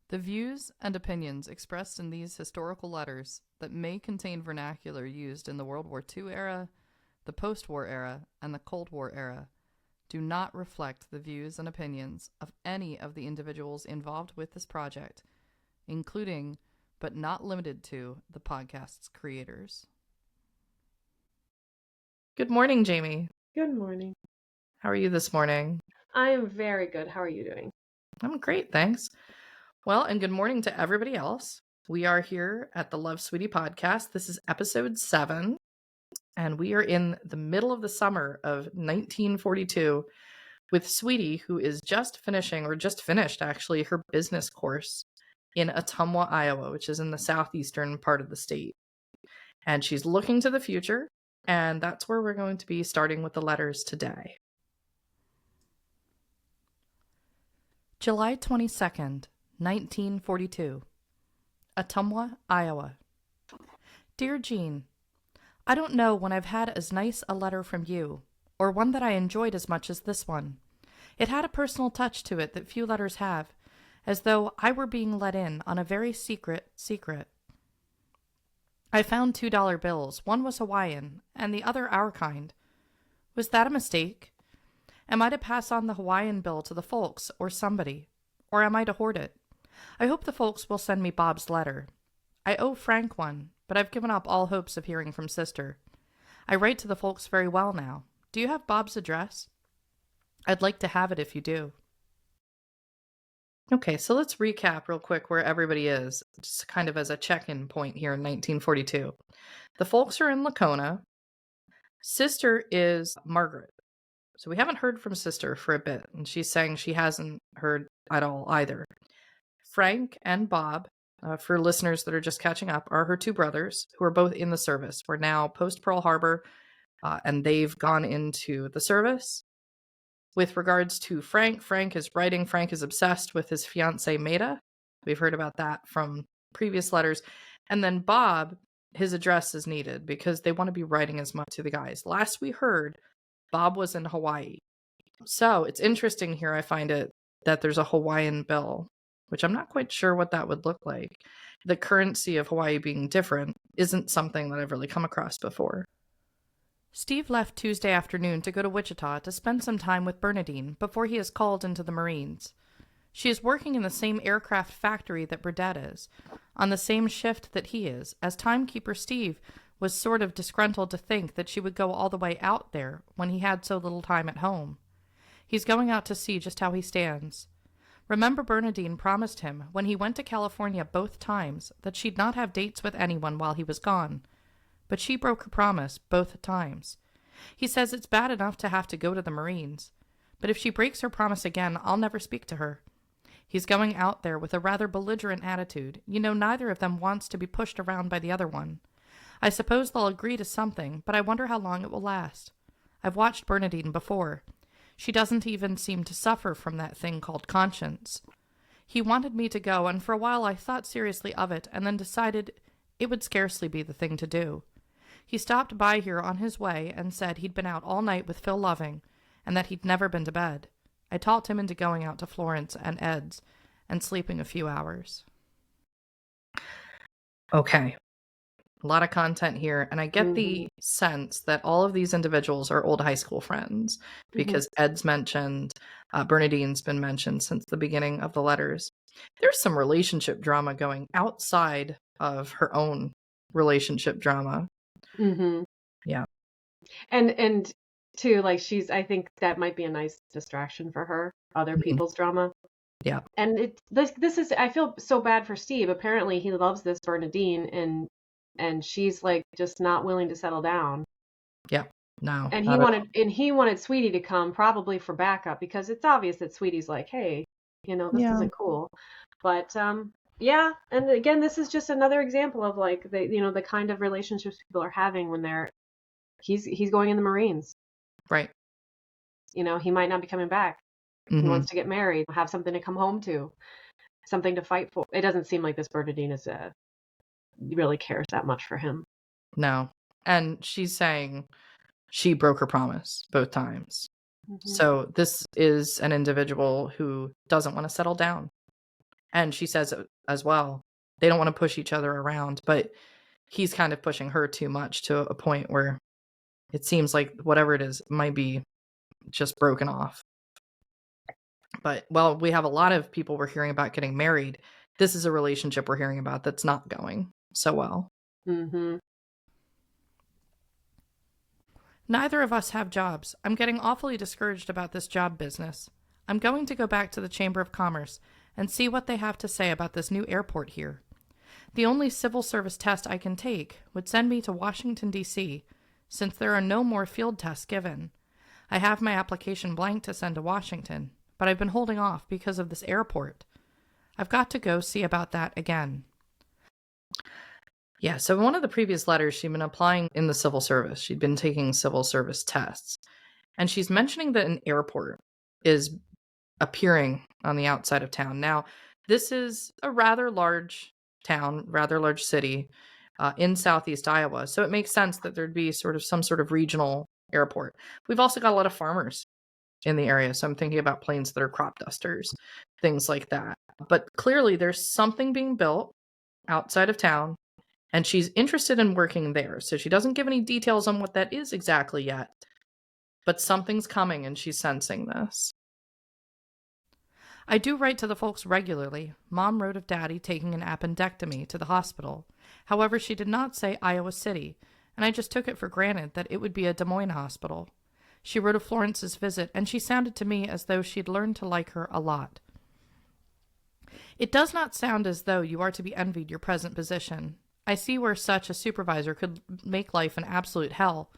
The views and opinions expressed in these historical letters that may contain vernacular used in the World War II era, the post-war era, and the Cold War era do not reflect the views and opinions of any of the individuals involved with this project, including, but not limited to, the podcast's creators. Good morning, Jamie. Good morning. How are you this morning? I am very good. How are you doing? I'm great, thanks. Well, and good morning to everybody else. We are here at the Love Sweetie podcast. This is episode 7, and we are in the middle of the summer of 1942 with Sweetie, who is just finished actually, her business course in Ottumwa, Iowa, which is in the southeastern part of the state. And she's looking to the future, and that's where we're going to be starting with the letters today. July 22nd, 1942. Ottumwa, Iowa. Dear Jean, I don't know when I've had as nice a letter from you, or one that I enjoyed as much as this one. It had a personal touch to it that few letters have, as though I were being let in on a very secret. I found $2 bills. One was Hawaiian, and the other our kind. Was that a mistake? Am I to pass on the Hawaiian bill to the folks, or somebody? Or am I to hoard it? I hope the folks will send me Bob's letter. I owe Frank one, but I've given up all hopes of hearing from Sister. I write to the folks very well now. Do you have Bob's address? I'd like to have it if you do. Okay, so let's recap real quick where everybody is, just kind of as a check-in point here in 1942. The folks are in Lacona. Sister is Margaret. So we haven't heard from Sister for a bit, and she's saying she hasn't heard at all either. Frank and Bob, for listeners that are just catching up, are her two brothers who are both in the service. We're now post-Pearl Harbor, and they've gone into the service. With regards to Frank, Frank is writing. Frank is obsessed with his fiancée, Maida. We've heard about that from previous letters. And then Bob, his address is needed because they want to be writing as much to the guys. Last we heard, Bob was in Hawaii. So it's interesting here, I find it, that there's a Hawaiian bill, which I'm not quite sure what that would look like. The currency of Hawaii being different isn't something that I've really come across before. Steve left Tuesday afternoon to go to Wichita to spend some time with Bernadine before he is called into the Marines. She is working in the same aircraft factory that Burdett is, on the same shift that he is, as timekeeper Steve was sort of disgruntled to think that she would go all the way out there when he had so little time at home. He's going out to see just how he stands. Remember, Bernadine promised him when he went to California both times that she'd not have dates with anyone while he was gone. But she broke her promise both times. He says it's bad enough to have to go to the Marines, but if she breaks her promise again, I'll never speak to her. He's going out there with a rather belligerent attitude. You know, neither of them wants to be pushed around by the other one. I suppose they'll agree to something, but I wonder how long it will last. I've watched Bernadine before. She doesn't even seem to suffer from that thing called conscience. He wanted me to go, and for a while I thought seriously of it, and then decided it would scarcely be the thing to do. He stopped by here on his way and said he'd been out all night with Phil Loving and that he'd never been to bed. I talked him into going out to Florence and Ed's and sleeping a few hours. Okay. A lot of content here, and I get the sense that all of these individuals are old high school friends because Ed's mentioned, Bernadine's been mentioned since the beginning of the letters. There's some relationship drama going outside of her own relationship drama. Mm-hmm. Yeah. And too, like I think that might be a nice distraction for her, other people's drama. Yeah. And this is, I feel so bad for Steve. Apparently he loves this Bernadine and she's like just not willing to settle down. Yeah. No. And he wanted Sweetie to come probably for backup because it's obvious that Sweetie's like, hey, this isn't cool. But yeah, and again, this is just another example of like the kind of relationships people are having when he's going in the Marines. Right. He might not be coming back. Mm-hmm. He wants to get married, have something to come home to, something to fight for. It doesn't seem like this Bernadine is really cares that much for him. No. And she's saying she broke her promise both times. Mm-hmm. So this is an individual who doesn't want to settle down. And she says as well, they don't want to push each other around, but he's kind of pushing her too much to a point where it seems like whatever it is might be just broken off. But, well, we have a lot of people we're hearing about getting married. This is a relationship we're hearing about that's not going so well. Mm-hmm. Neither of us have jobs. I'm getting awfully discouraged about this job business. I'm going to go back to the Chamber of Commerce and see what they have to say about this new airport here. The only civil service test I can take would send me to Washington, D.C., since there are no more field tests given. I have my application blank to send to Washington, but I've been holding off because of this airport. I've got to go see about that again. Yeah, so in one of the previous letters, she'd been applying in the civil service. She'd been taking civil service tests. And she's mentioning that an airport is appearing on the outside of town. Now, this is a rather large town, rather large city in southeast Iowa. So it makes sense that there'd be sort of some sort of regional airport. We've also got a lot of farmers in the area. So I'm thinking about planes that are crop dusters, things like that. But clearly there's something being built outside of town, and she's interested in working there. So she doesn't give any details on what that is exactly yet, but something's coming and she's sensing this. I do write to the folks regularly. Mom wrote of Daddy taking an appendectomy to the hospital. However, she did not say Iowa City, and I just took it for granted that it would be a Des Moines hospital. She wrote of Florence's visit, and she sounded to me as though she'd learned to like her a lot. It does not sound as though you are to be envied your present position. I see where such a supervisor could make life an absolute hell.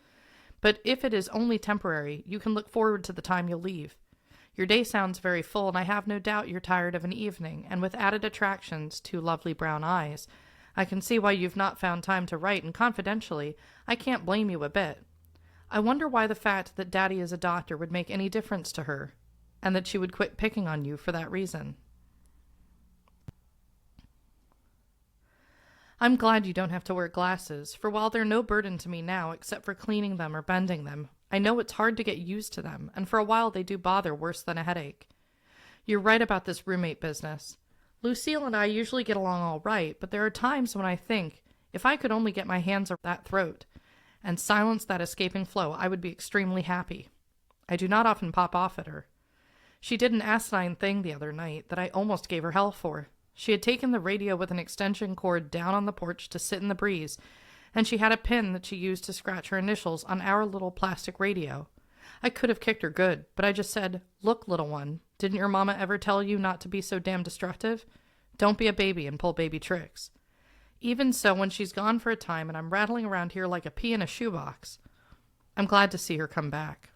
But if it is only temporary, you can look forward to the time you'll leave. Your day sounds very full, and I have no doubt you're tired of an evening, and with added attractions, 2 lovely brown eyes, I can see why you've not found time to write, and confidentially, I can't blame you a bit. I wonder why the fact that Daddy is a doctor would make any difference to her, and that she would quit picking on you for that reason. I'm glad you don't have to wear glasses, for while they're no burden to me now except for cleaning them or bending them, I know it's hard to get used to them, and for a while they do bother worse than a headache. You're right about this roommate business. Lucille and I usually get along all right, but there are times when I think, if I could only get my hands on that throat and silence that escaping flow, I would be extremely happy. I do not often pop off at her. She did an asinine thing the other night that I almost gave her hell for. She had taken the radio with an extension cord down on the porch to sit in the breeze, and she had a pin that she used to scratch her initials on our little plastic radio. I could have kicked her good, but I just said, "Look, little one, didn't your mama ever tell you not to be so damn destructive? Don't be a baby and pull baby tricks." Even so, when she's gone for a time and I'm rattling around here like a pea in a shoebox, I'm glad to see her come back.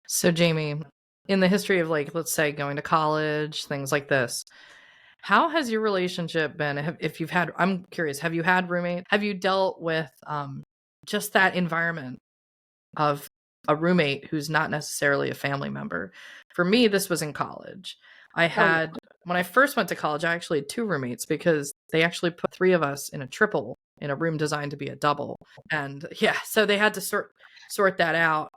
So, Jamie, in the history of, like, let's say going to college, things like this, how has your relationship been? I'm curious, have you had roommates? Have you dealt with just that environment of a roommate who's not necessarily a family member? For me, this was in college. When I first went to college, I actually had 2 roommates because they actually put 3 of us in a triple in a room designed to be a double. And yeah, so they had to sort that out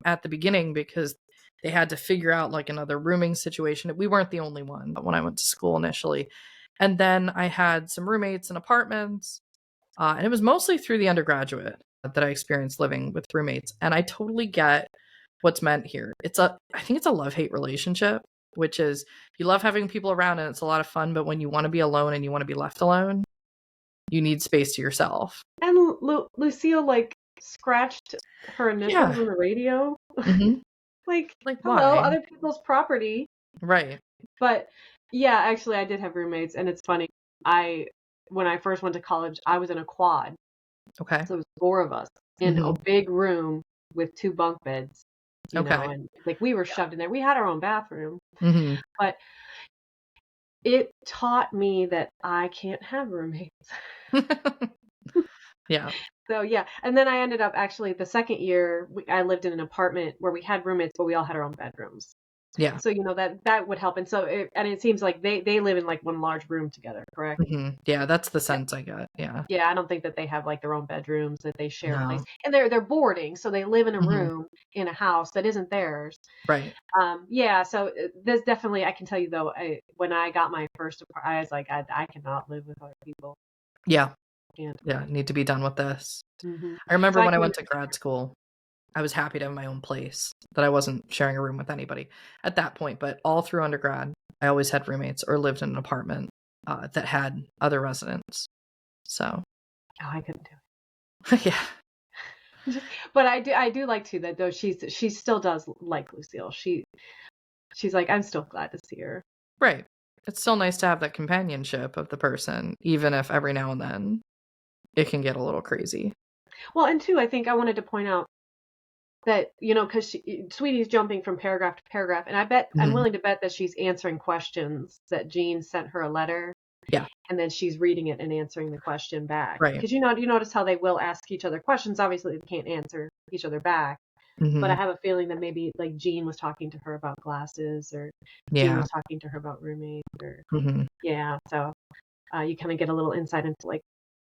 at the beginning because they had to figure out like another rooming situation. We weren't the only one when I went to school initially. And then I had some roommates in apartments. And it was mostly through the undergraduate that I experienced living with roommates. And I totally get what's meant here. I think it's a love-hate relationship, which is you love having people around and it's a lot of fun. But when you want to be alone and you want to be left alone, you need space to yourself. And Lucille, like, scratched her initials on the radio. Mm-hmm. Like, why? hello, other people's property. Right. But yeah, actually, I did have roommates, and it's funny. When I first went to college, I was in a quad. Okay. So it was 4 of us in a big room with 2 bunk beds. You know, and like we were shoved in there. We had our own bathroom, but it taught me that I can't have roommates. Yeah. So yeah, and then I ended up actually the second year I lived in an apartment where we had roommates, but we all had our own bedrooms. Yeah. So, that would help. And so, it seems like they live in like one large room together, correct? Yeah, that's the Yeah. sense I got. Yeah. Yeah, I don't think that they have like their own bedrooms, that they share a place. No. And they're boarding, so they live in a Hmm. room in a house that isn't theirs. Right. Yeah, so there's definitely, I can tell you though, when I got my first apartment, I was like, I cannot live with other people. Yeah. Can't. Yeah. Need to be done with this. Hmm. I So remember I when I can went to grad school, I was happy to have my own place, that I wasn't sharing a room with anybody at that point. But all through undergrad, I always had roommates or lived in an apartment that had other residents. So, Oh, I couldn't do yeah. it. But I do like to that though. She still does like Lucille. She's like, I'm still glad to see her. Right. It's still nice to have that companionship of the person, even if every now and then it can get a little crazy. Well, and two, I think I wanted to point out that, because Sweetie's jumping from paragraph to paragraph, and I'm Mhm. willing to bet that she's answering questions that Jean sent her a letter, Yeah. and then she's reading it and answering the question back. Right. Because you notice how they will ask each other questions. Obviously, they can't answer each other back, but I Mhm. have a feeling that maybe like Jean was talking to her about glasses, or Jean Yeah. was talking to her about roommates, or Mhm. yeah. So you kind of get a little insight into like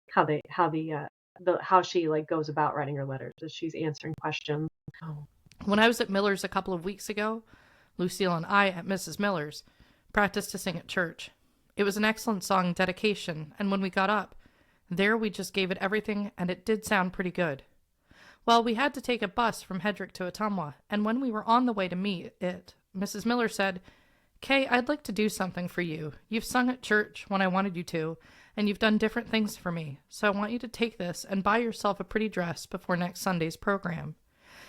how she like goes about writing her letters, as she's answering questions. Oh. When I was at Miller's a couple of weeks ago, Lucille and I at Mrs. Miller's practiced to sing at church. It was an excellent song dedication, and when we got up, there we just gave it everything, and it did sound pretty good. Well, we had to take a bus from Hedrick to Ottumwa, and when we were on the way to meet it, Mrs. Miller said, Kay, I'd like to do something for you. You've sung at church when I wanted you to, and you've done different things for me, so I want you to take this and buy yourself a pretty dress before next Sunday's program.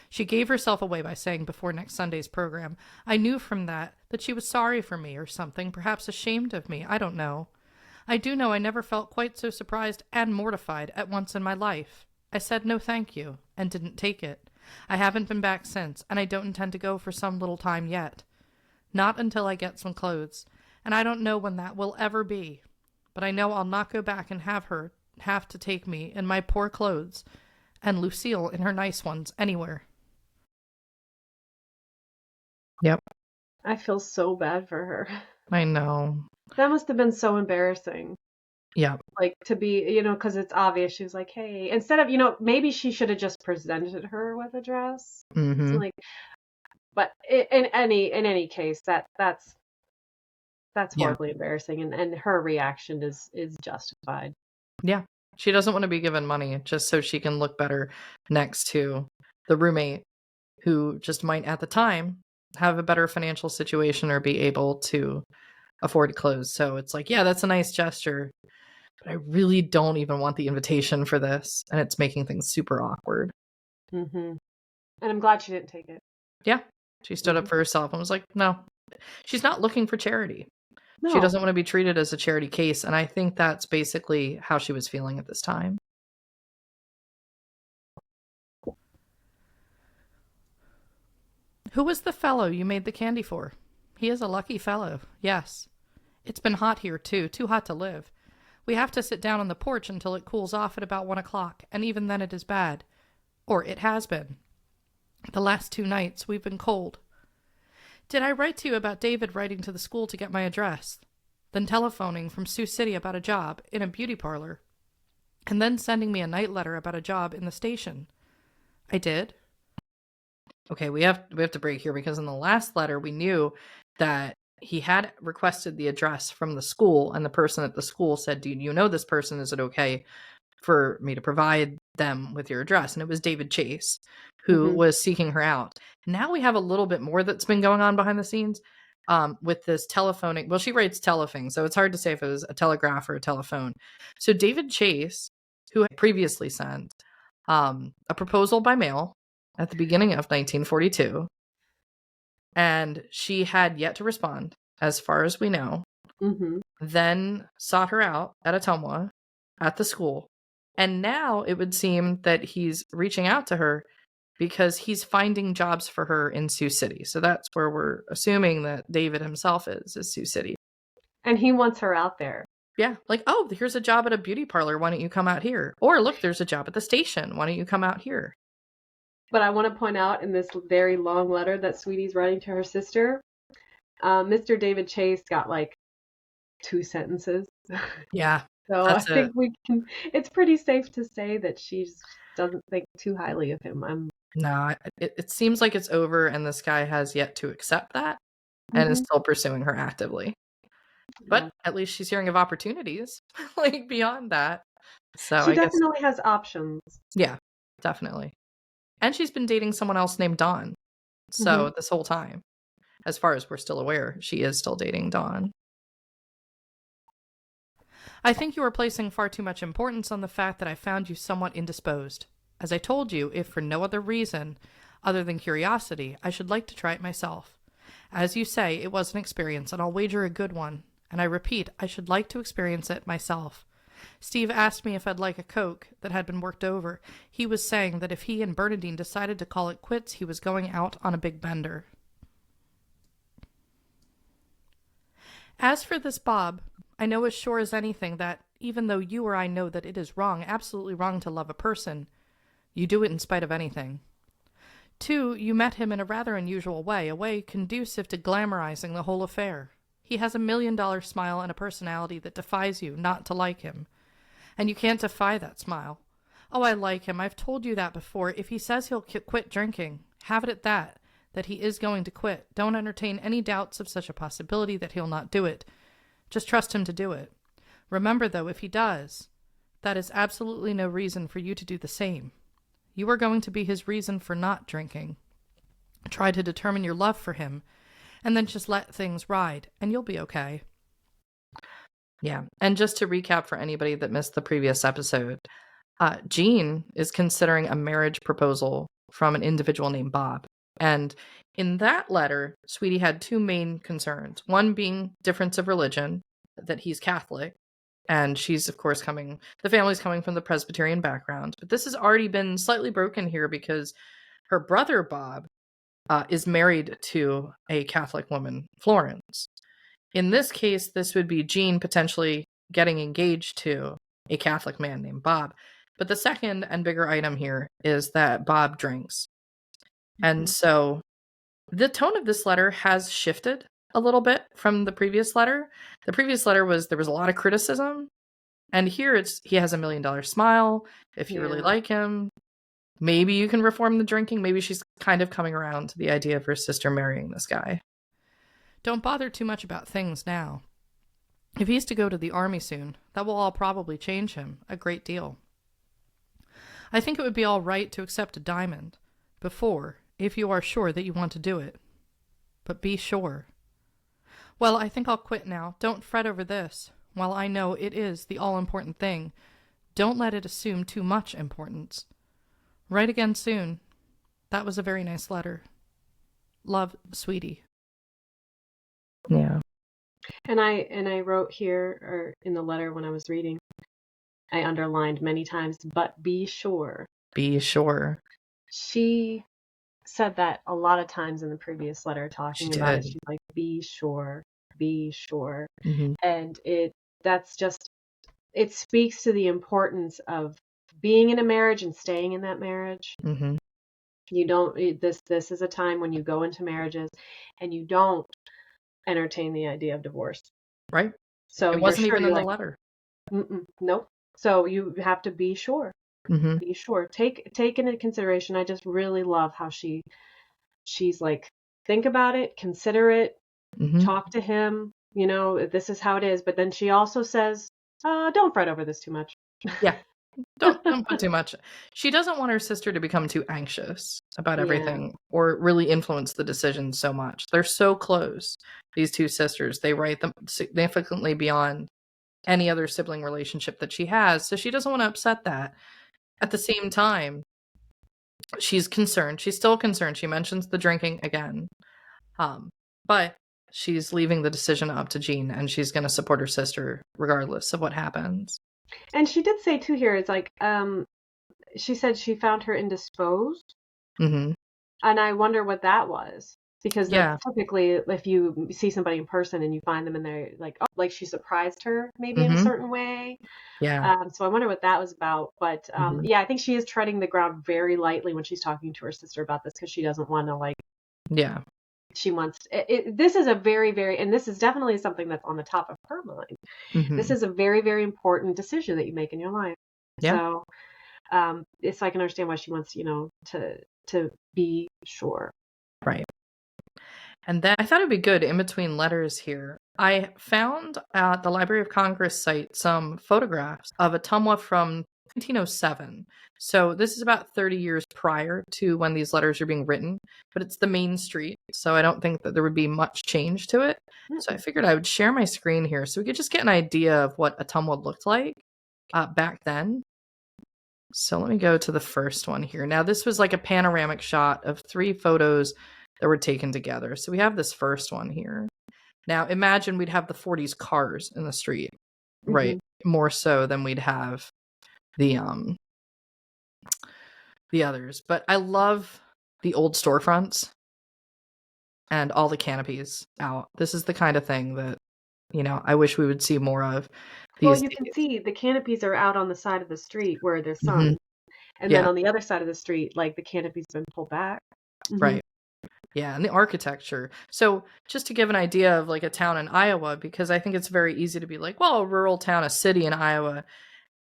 She gave herself away by saying before next Sunday's program. I knew from that she was sorry for me or something, perhaps ashamed of me, I don't know. I do know I never felt quite so surprised and mortified at once in my life. I said no thank you, and didn't take it. I haven't been back since, and I don't intend to go for some little time yet. Not until I get some clothes, and I don't know when that will ever be. But I know I'll not go back and have to take me in my poor clothes, and Lucille in her nice ones anywhere. Yep. I feel so bad for her. I know. That must have been so embarrassing. Yeah. Like to be, because it's obvious. She was like, hey, instead of, maybe she should have just presented her with a dress. So Mm-hmm. like, but in any case, that's Yeah. horribly embarrassing, and her reaction is justified. Yeah. She doesn't want to be given money just so she can look better next to the roommate who just might at the time have a better financial situation or be able to afford clothes. So it's like, yeah, that's a nice gesture, but I really don't even want the invitation for this. And it's making things super awkward. Hmm. And I'm glad she didn't take it. Yeah. She stood up for herself and was like, no, she's not looking for charity. She No. doesn't want to be treated as a charity case. And I think that's basically how she was feeling at this time. Who was the fellow you made the candy for? He is a lucky fellow, yes. It's been hot here, too hot to live. We have to sit down on the porch until it cools off at about 1 o'clock, and even then it is bad. Or it has been. The last 2 nights we've been cold. Did I write to you about David writing to the school to get my address? Then telephoning from Sioux City about a job in a beauty parlor? And then sending me a night letter about a job in the station? I did. Okay, we have to break here because in the last letter we knew that he had requested the address from the school, and the person at the school said, do you know this person? Is it okay for me to provide them with your address? And it was David Chase who was seeking her out. Now we have a little bit more that's been going on behind the scenes with this telephoning. Well, she writes telephone, so it's hard to say if it was a telegraph or a telephone. So David Chase, who had previously sent a proposal by mail at the beginning of 1942, and she had yet to respond, as far as we know. Mm-hmm. Then sought her out at Ottumwa at the school. And now it would seem that he's reaching out to her because he's finding jobs for her in Sioux City. So that's where we're assuming that David himself is Sioux City. And he wants her out there. Yeah, like, oh, here's a job at a beauty parlor. Why don't you come out here? Or look, there's a job at the station. Why don't you come out here? But I want to point out in this very long letter that Sweetie's writing to her sister, Mr. David Chase got like 2 sentences. Yeah, So I that's it. think it's pretty safe to say that she doesn't think too highly of him. No, it seems like it's over, and this guy has yet to accept that and is Mhm. still pursuing her actively. Yeah. But at least she's hearing of opportunities, like, beyond that. So She I guess, definitely has options. yeah, definitely. And she's been dating someone else named Dawn. Mhm. So this whole time, as far as we're still aware, she is still dating Dawn. I think you are placing far too much importance on the fact that I found you somewhat indisposed. As I told you, if for no other reason other than curiosity, I should like to try it myself. As you say, it was an experience, and I'll wager a good one. And I repeat, I should like to experience it myself. Steve asked me if I'd like a Coke that had been worked over. He was saying that if he and Bernadine decided to call it quits, he was going out on a big bender. As for this Bob, I know as sure as anything that, even though you or I know that it is wrong, absolutely wrong to love a person, you do it in spite of anything. 2, you met him in a rather unusual way, a way conducive to glamorizing the whole affair. He has $1,000,000 smile and a personality that defies you not to like him. And you can't defy that smile. Oh, I like him. I've told you that before. If he says he'll quit drinking, have it at that he is going to quit. Don't entertain any doubts of such a possibility that he'll not do it. Just trust him to do it. Remember, though, if he does, that is absolutely no reason for you to do the same. You are going to be his reason for not drinking. Try to determine your love for him, and then just let things ride, and you'll be okay. Yeah, and just to recap for anybody that missed the previous episode, Jean is considering a marriage proposal from an individual named Bob. And in that letter, Sweetie had 2 main concerns. One being difference of religion, that he's Catholic, and she's, of course, the family's coming from the Presbyterian background. But this has already been slightly broken here because her brother, Bob, is married to a Catholic woman, Florence. In this case, this would be Jean potentially getting engaged to a Catholic man named Bob. But the second and bigger item here is that Bob drinks. And Mhm. so the tone of this letter has shifted a little bit from the previous letter. The previous letter there was a lot of criticism, and here he has $1,000,000 smile. If you really Yeah. like him, maybe you can reform the drinking. Maybe she's kind of coming around to the idea of her sister marrying this guy. Don't bother too much about things now. If he's to go to the army soon, that will all probably change him a great deal. I think it would be all right to accept a diamond before, if you are sure that you want to do it. But be sure. Well, I think I'll quit now. Don't fret over this. While I know it is the all-important thing, don't let it assume too much importance. Write again soon. That was a very nice letter. Love, Sweetie. Yeah. And I wrote here, or in the letter when I was reading, I underlined many times, but be sure. Be sure. She said that a lot of times in the previous letter, She talking about it. did. She's like, be sure, be sure. Mm-hmm. And it speaks to the importance of being in a marriage and staying in that marriage. Mm-hmm. You don't, this is a time when you go into marriages and you don't entertain the idea of divorce. Right? So It you're wasn't sure, even you're in the like, letter. nope. So you have to be sure. Mm-hmm. Be sure. Take into consideration. I just really love how she's like, think about it, consider it, Mm-hmm. talk to him. This is how it is. But then she also says, don't fret over this too much. Yeah. Don't put too much. She doesn't want her sister to become too anxious about Yeah. everything or really influence the decision so much. They're so close, these 2 sisters. They write them significantly beyond any other sibling relationship that she has. So she doesn't want to upset that. At the same time, she's concerned. She's still concerned. She mentions the drinking again. But she's leaving the decision up to Jean, and she's going to support her sister regardless of what happens. And she did say too here, it's like, she said she found her indisposed. Mm-hmm. And I wonder what that was. Because that's Yeah. typically if you see somebody in person and you find them and they're like, oh, like she surprised her maybe in a Mm-hmm. certain way. Yeah. So I wonder what that was about. But Mm-hmm. yeah, I think she is treading the ground very lightly when she's talking to her sister about this because she doesn't want to like Yeah. she wants this is a very, very, and this is definitely something that's on the top of her mind. This Hmm. is a very, very important decision that you make in your life. Yeah, So, it's I can understand why she wants, to be sure. right. And then I thought it'd be good in between letters here. I found at the Library of Congress site some photographs of Ottumwa from 1907. So this is about 30 years prior to when these letters are being written, but it's the main street. So I don't think that there would be much change to it. So I Mm-mm. figured I would share my screen here so we could just get an idea of what Ottumwa looked like back then. So let me go to the first one here. Now, this was like a panoramic shot of 3 photos that were taken together. So we have this first one here. Now, imagine we'd have the 40s cars in the street, right? Mhm. More so than we'd have the others. But I love the old storefronts and all the canopies out. This is the kind of thing that, I wish we would see more of Well, these you can days. see the canopies are out on the side of the street where there's Hmm. sun, and then Yeah, on the other side of the street, like, the canopy's been pulled back. Mhm. right. Yeah, and the architecture. So, just to give an idea of like a town in Iowa, because I think it's very easy to be like, well, a rural town, a city in Iowa,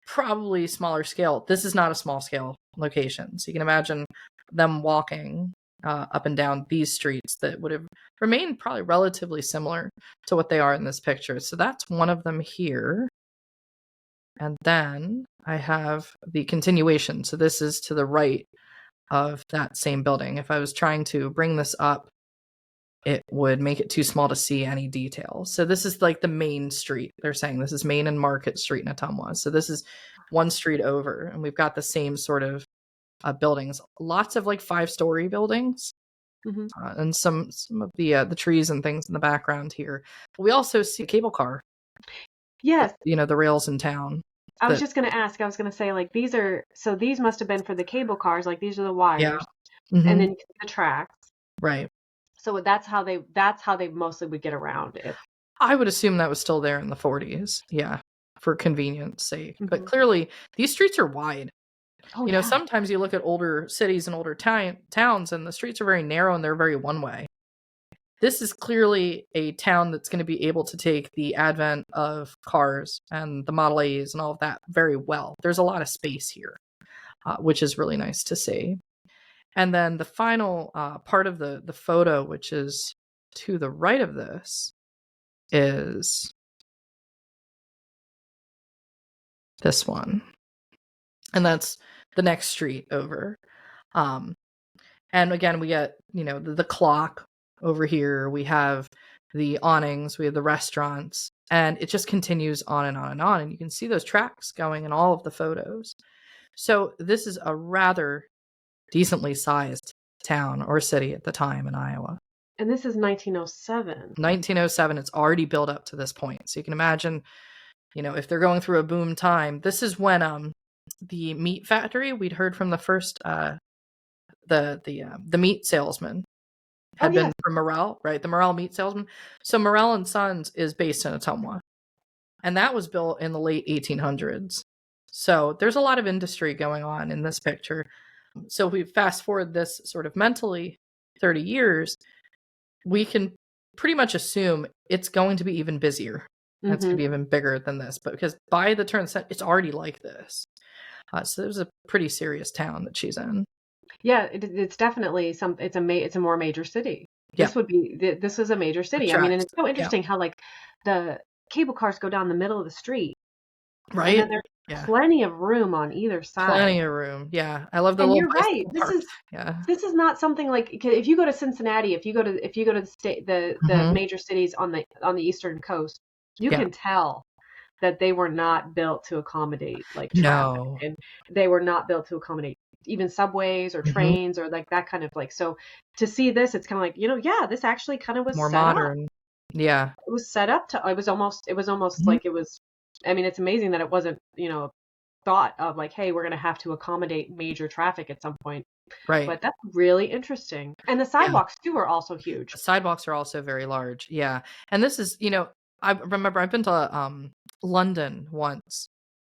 probably smaller scale. This is not a small scale location. So, you can imagine them walking up and down these streets that would have remained probably relatively similar to what they are in this picture. So, that's one of them here. And then I have the continuation. So, this is to the right of that same building. If I was trying to bring this up, it would make it too small to see any detail. So this is like the main street. They're saying this is Main and Market Street in Ottumwa. So this is one street over, and we've got the same sort of buildings. Lots of like 5-story buildings, Mhm. and some of the trees and things in the background here. We also see a cable car. Yes, The rails in town. I was That just gonna ask, I was gonna say, like, these must have been for the cable cars, like, these are the yeah. wires, and Hmm. then the tracks. Right. So that's how they mostly would get around if. I would assume that was still there in the 40s. Yeah, for convenience sake. But Mhm. clearly, these streets are wide. Oh, yeah. Sometimes you look at older cities and older towns, and the streets are very narrow and they're very one way. This is clearly a town that's going to be able to take the advent of cars and the Model A's and all of that very well. There's a lot of space here, which is really nice to see. And then the final part of the photo, which is to the right of this, is this one. And that's the next street over. Um, And again, we get, the clock over here. We have the awnings, we have the restaurants, and it just continues on and on and on. And you can see those tracks going in all of the photos. So this is a rather decently sized town or city at the time in Iowa. And this is 1907. 1907, it's already built up to this point. So you can imagine, if they're going through a boom time, this is when the meat factory, we'd heard from the first the meat salesman Oh, had been yes. from Morel, right? The Morel meat salesman. So Morel and Sons is based in Ottumwa, and that was built in the late 1800s. So there's a lot of industry going on in this picture. So if we fast forward this sort of mentally 30 years, we can pretty much assume it's going to be even busier. And it's going to Mhm. be even bigger than this, but because by the turn, it's already like this. So there's a pretty serious town that she's in. Yeah, it's definitely it's a more major city. Yeah, This is a major the city. I mean, and tracks. it's so Yeah, interesting how, like, the cable cars go down the middle of the street, and then right. there's Yeah. plenty of room on either side. Plenty of room. Yeah. I love the And little you're right. bicycle This is parks. Yeah. this is not something like, if you go to Cincinnati, if you go to the Mhm. major cities on the eastern coast, you Yeah. can tell that they were not built to accommodate, like, traffic, No. and they were not built to accommodate even subways or Mhm. trains or, like, that kind of, like, so to see this, it's kind of like, yeah, this actually kind of was More set up. modern. Yeah. It was set up to, it was almost Mhm. like it was, I mean, it's amazing that it wasn't, thought of, like, hey, we're going to have to accommodate major traffic at some point. Right. But that's really interesting. And the Yeah. sidewalks too are also huge. The sidewalks are also very large. Yeah. And this is, I remember I've been to London once,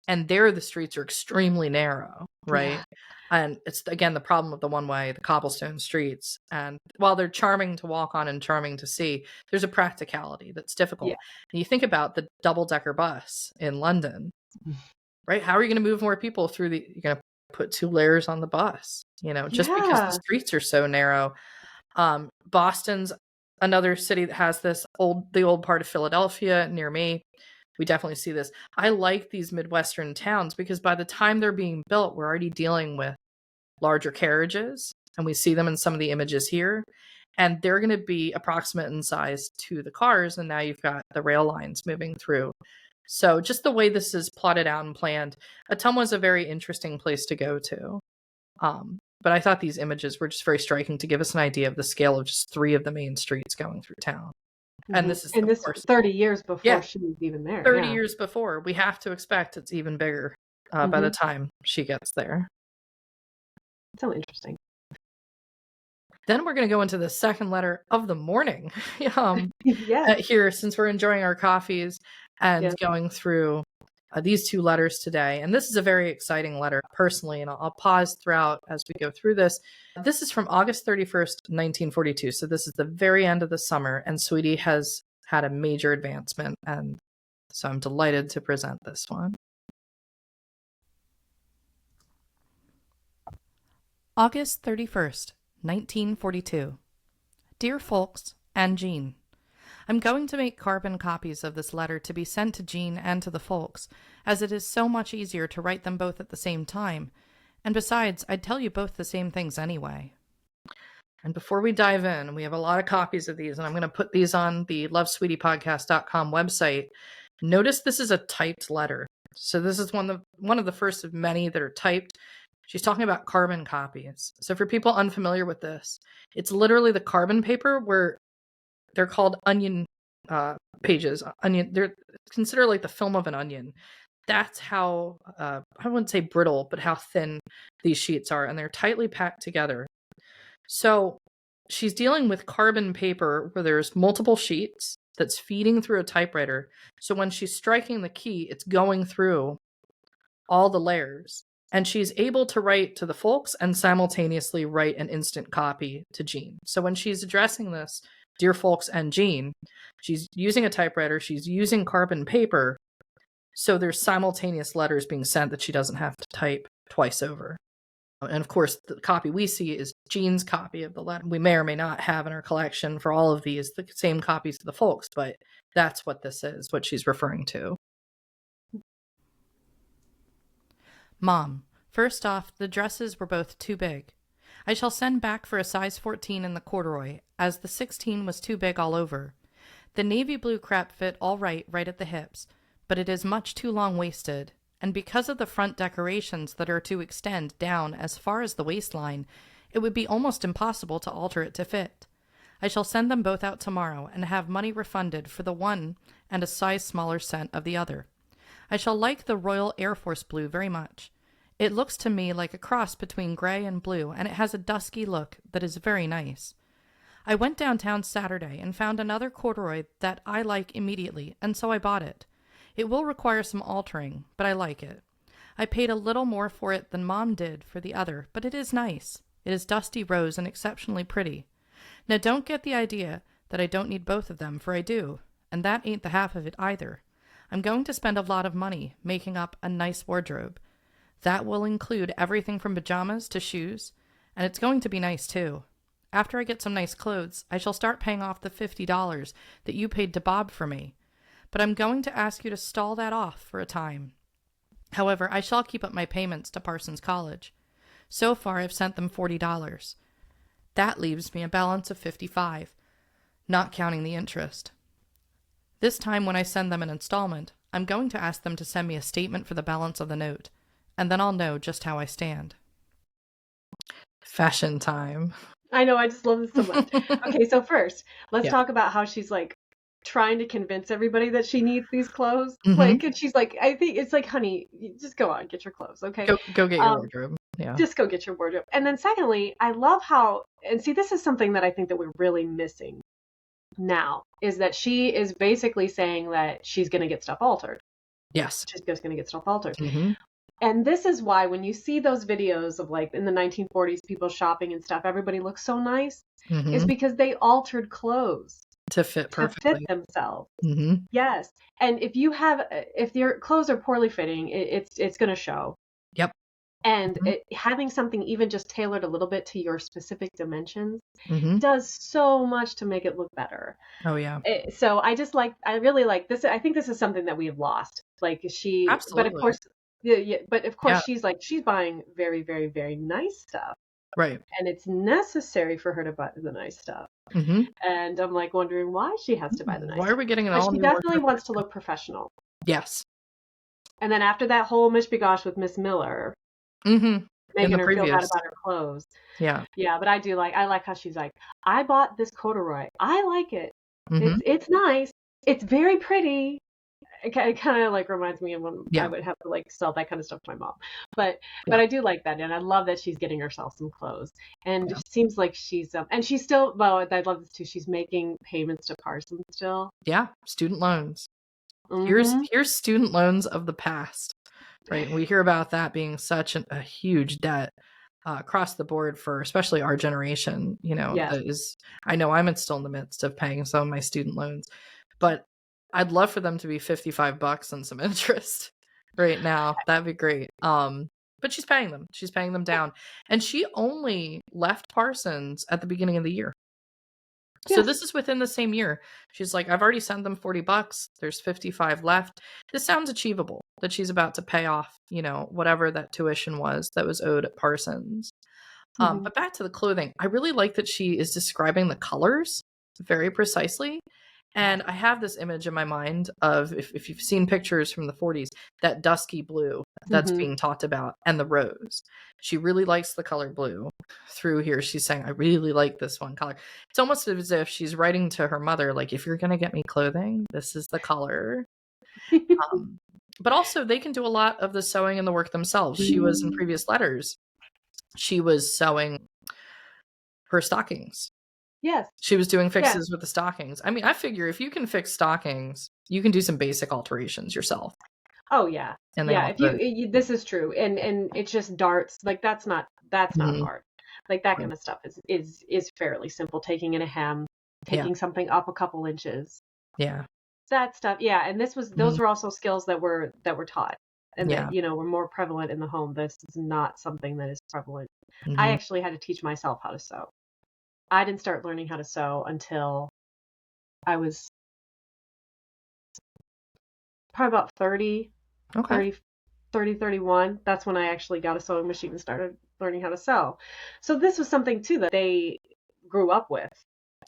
And there, the streets are extremely narrow, right? Yeah. And it's, again, the problem with the one-way, the cobblestone streets. And while they're charming to walk on and charming to see, there's a practicality that's difficult. And you think about the double-decker bus in London, right? How are you going to move more people through you're going to put 2 layers on the bus, just because the streets are so narrow. Boston's another city that has the old part of Philadelphia near me. We definitely see this. I like these Midwestern towns because by the time they're being built, we're already dealing with larger carriages, and we see them in some of the images here. And they're going to be approximate in size to the cars, and now you've got the rail lines moving through. So just the way this is plotted out and planned, Ottumwa is a very interesting place to go to. But I thought these images were just very striking to give us an idea of the scale of just 3 of the main streets going through town. And this is, of course, 30 years before she was even there. 30 years before. We have to expect it's even bigger by the time she gets there. So interesting. Then we're going to go into the second letter of the morning here, since we're enjoying our coffees and going through these 2 letters today. And this is a very exciting letter personally, and I'll pause throughout as we go through this. This is from August 31st, 1942. So this is the very end of the summer, and Sweetie has had a major advancement, and so I'm delighted to present this one. August 31st, 1942. Dear Folks and Jean, I'm going to make carbon copies of this letter to be sent to Jean and to the folks, as it is so much easier to write them both at the same time. And besides, I'd tell you both the same things anyway. And before we dive in, we have a lot of copies of these, and I'm going to put these on the lovesweetiepodcast.com website. Notice this is a typed letter. So this is one of the first of many that are typed. She's talking about carbon copies. So for people unfamiliar with this, it's literally the carbon paper where they're called onion pages. They're considered like the film of an onion. That's how, I wouldn't say brittle, but how thin these sheets are. And they're tightly packed together. So she's dealing with carbon paper where there's multiple sheets that's feeding through a typewriter. So when she's striking the key, it's going through all the layers. And she's able to write to the folks and simultaneously write an instant copy to Jean. So when she's addressing this, Dear Folks and Jean, she's using a typewriter, she's using carbon paper, so there's simultaneous letters being sent that she doesn't have to type twice over. And of course, the copy we see is Jean's copy of the letter. We may or may not have in our collection for all of these the same copies to the folks, but that's what this is, what she's referring to. Mom, first off, the dresses were both too big. I shall send back for a size 14 in the corduroy, as the 16 was too big all over. The navy blue crepe fit all right at the hips, but it is much too long-waisted, and because of the front decorations that are to extend down as far as the waistline, it would be almost impossible to alter it to fit. I shall send them both out tomorrow and have money refunded for the one and a size smaller sent of the other. I shall like the Royal Air Force blue very much. It looks to me like a cross between gray and blue, and it has a dusky look that is very nice. I went downtown Saturday and found another corduroy that I like immediately, and so I bought it. It will require some altering, but I like it. I paid a little more for it than Mom did for the other, but it is nice. It is dusty rose and exceptionally pretty. Now don't get the idea that I don't need both of them, for I do, and that ain't the half of it either. I'm going to spend a lot of money making up a nice wardrobe. That will include everything from pajamas to shoes, and it's going to be nice too. After I get some nice clothes, I shall start paying off the $50 that you paid to Bob for me. But I'm going to ask you to stall that off for a time. However, I shall keep up my payments to Parsons College. So far, I've sent them $40. That leaves me a balance of $55, not counting the interest. This time when I send them an installment, I'm going to ask them to send me a statement for the balance of the note, and then I'll know just how I stand. Fashion time. I know, I just love this so much. Okay, so first, let's talk about how she's like trying to convince everybody that she needs these clothes. Like, and she's like, I think it's like, honey, just go on, get your clothes, okay? Go get your wardrobe. Yeah. Just go get your wardrobe. And then secondly, I love how, and see, this is something that I think that we're really missing now, is that she is basically saying that she's going to get stuff altered. Yes. She's just going to get stuff altered. Mm-hmm. And this is why when you see those videos of like in the 1940s, people shopping and stuff, everybody looks so nice, is Mm-hmm. because they altered clothes To fit to fit perfectly. themselves. Mm-hmm. Yes. And if your clothes are poorly fitting, it's going to show. Yep. And Mm-hmm. having something even just tailored a little bit to your specific dimensions Mm-hmm. does so much to make it look better. Oh yeah. So I really like this. I think this is something that we have lost. Like but of Absolutely. course, yeah, but of course Yeah. she's buying very, very, very nice stuff. Right. And it's necessary for her to buy the nice stuff. Mm-hmm. And I'm like wondering why she has to buy the nice Why are stuff. we getting an But all she new definitely wardrobe? wants to look professional. Yes. And then after that whole mishmash with Miss Miller, Mm-hmm. In making the her feel bad previous. about her clothes. Yeah. Yeah, but I like how she's like, I bought this corduroy. I like it. Mm-hmm. It's nice. It's very pretty. It kind of like reminds me of when I Yeah. would have to like sell that kind of stuff to my mom. But Yeah. I do like that, and I love that she's getting herself some clothes. And Yeah. it seems like and she's still, well, I love this too. She's making payments to Parsons still. Yeah. Student loans. Mm-hmm. Here's student loans of the past, right? We hear about that being such a huge debt across the board for especially our generation. Yes. That is, I know I'm still in the midst of paying some of my student loans, but I'd love for them to be $55 and some interest right now. That'd be great. But she's paying them. She's paying them down, and she only left Parsons at the beginning of the year. So Yes. this is within the same year. She's like, I've already sent them $40. There's 55 left. This sounds achievable that she's about to pay off, whatever that tuition was that was owed at Parsons. Mm-hmm. But back to the clothing, I really like that she is describing the colors very precisely. Yes. And I have this image in my mind of, if you've seen pictures from the 40s, that dusky blue that's Mm-hmm. being talked about, and the rose. She really likes the color blue. Through here, she's saying, I really like this one color. It's almost as if she's writing to her mother, like, if you're going to get me clothing, this is the color. But also, they can do a lot of the sewing and the work themselves. She was, in previous letters, she was sewing her stockings. Yes. She was doing Yeah. fixes with the stockings. I mean, I figure if you can fix stockings, you can do some basic alterations yourself. Oh yeah. And they Yeah. all If fit. this is true, and it's just darts. Like that's not Mhm. hard. Like that Right. kind of stuff is fairly simple. Taking in a hem, Yeah. taking something up a couple inches. Yeah. That stuff. Yeah. And those Mhm. were also skills that were taught and Yeah. that were more prevalent in the home. This is not something that is prevalent. I Mhm. actually had to teach myself how to sew. I didn't start learning how to sew until I was probably about 30, Okay. 30, 30, 31. That's when I actually got a sewing machine and started learning how to sew. So this was something too that they grew up with,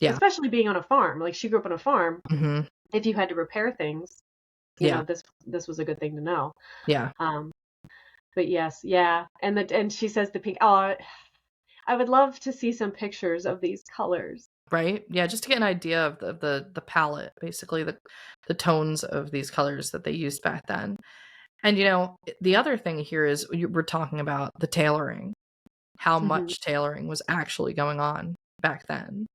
Yeah. especially being on a farm. Like she grew up on a farm. Mhm. If you had to repair things, Yeah. this was a good thing to know. Yeah. Um, but yes, yeah. And she says the pink. Oh, I would love to see some pictures of these colors. Right? Yeah, just to get an idea of the palette, basically the tones of these colors that they used back then. And the other thing here is we're talking about the tailoring, how Hmm. much tailoring was actually going on back then,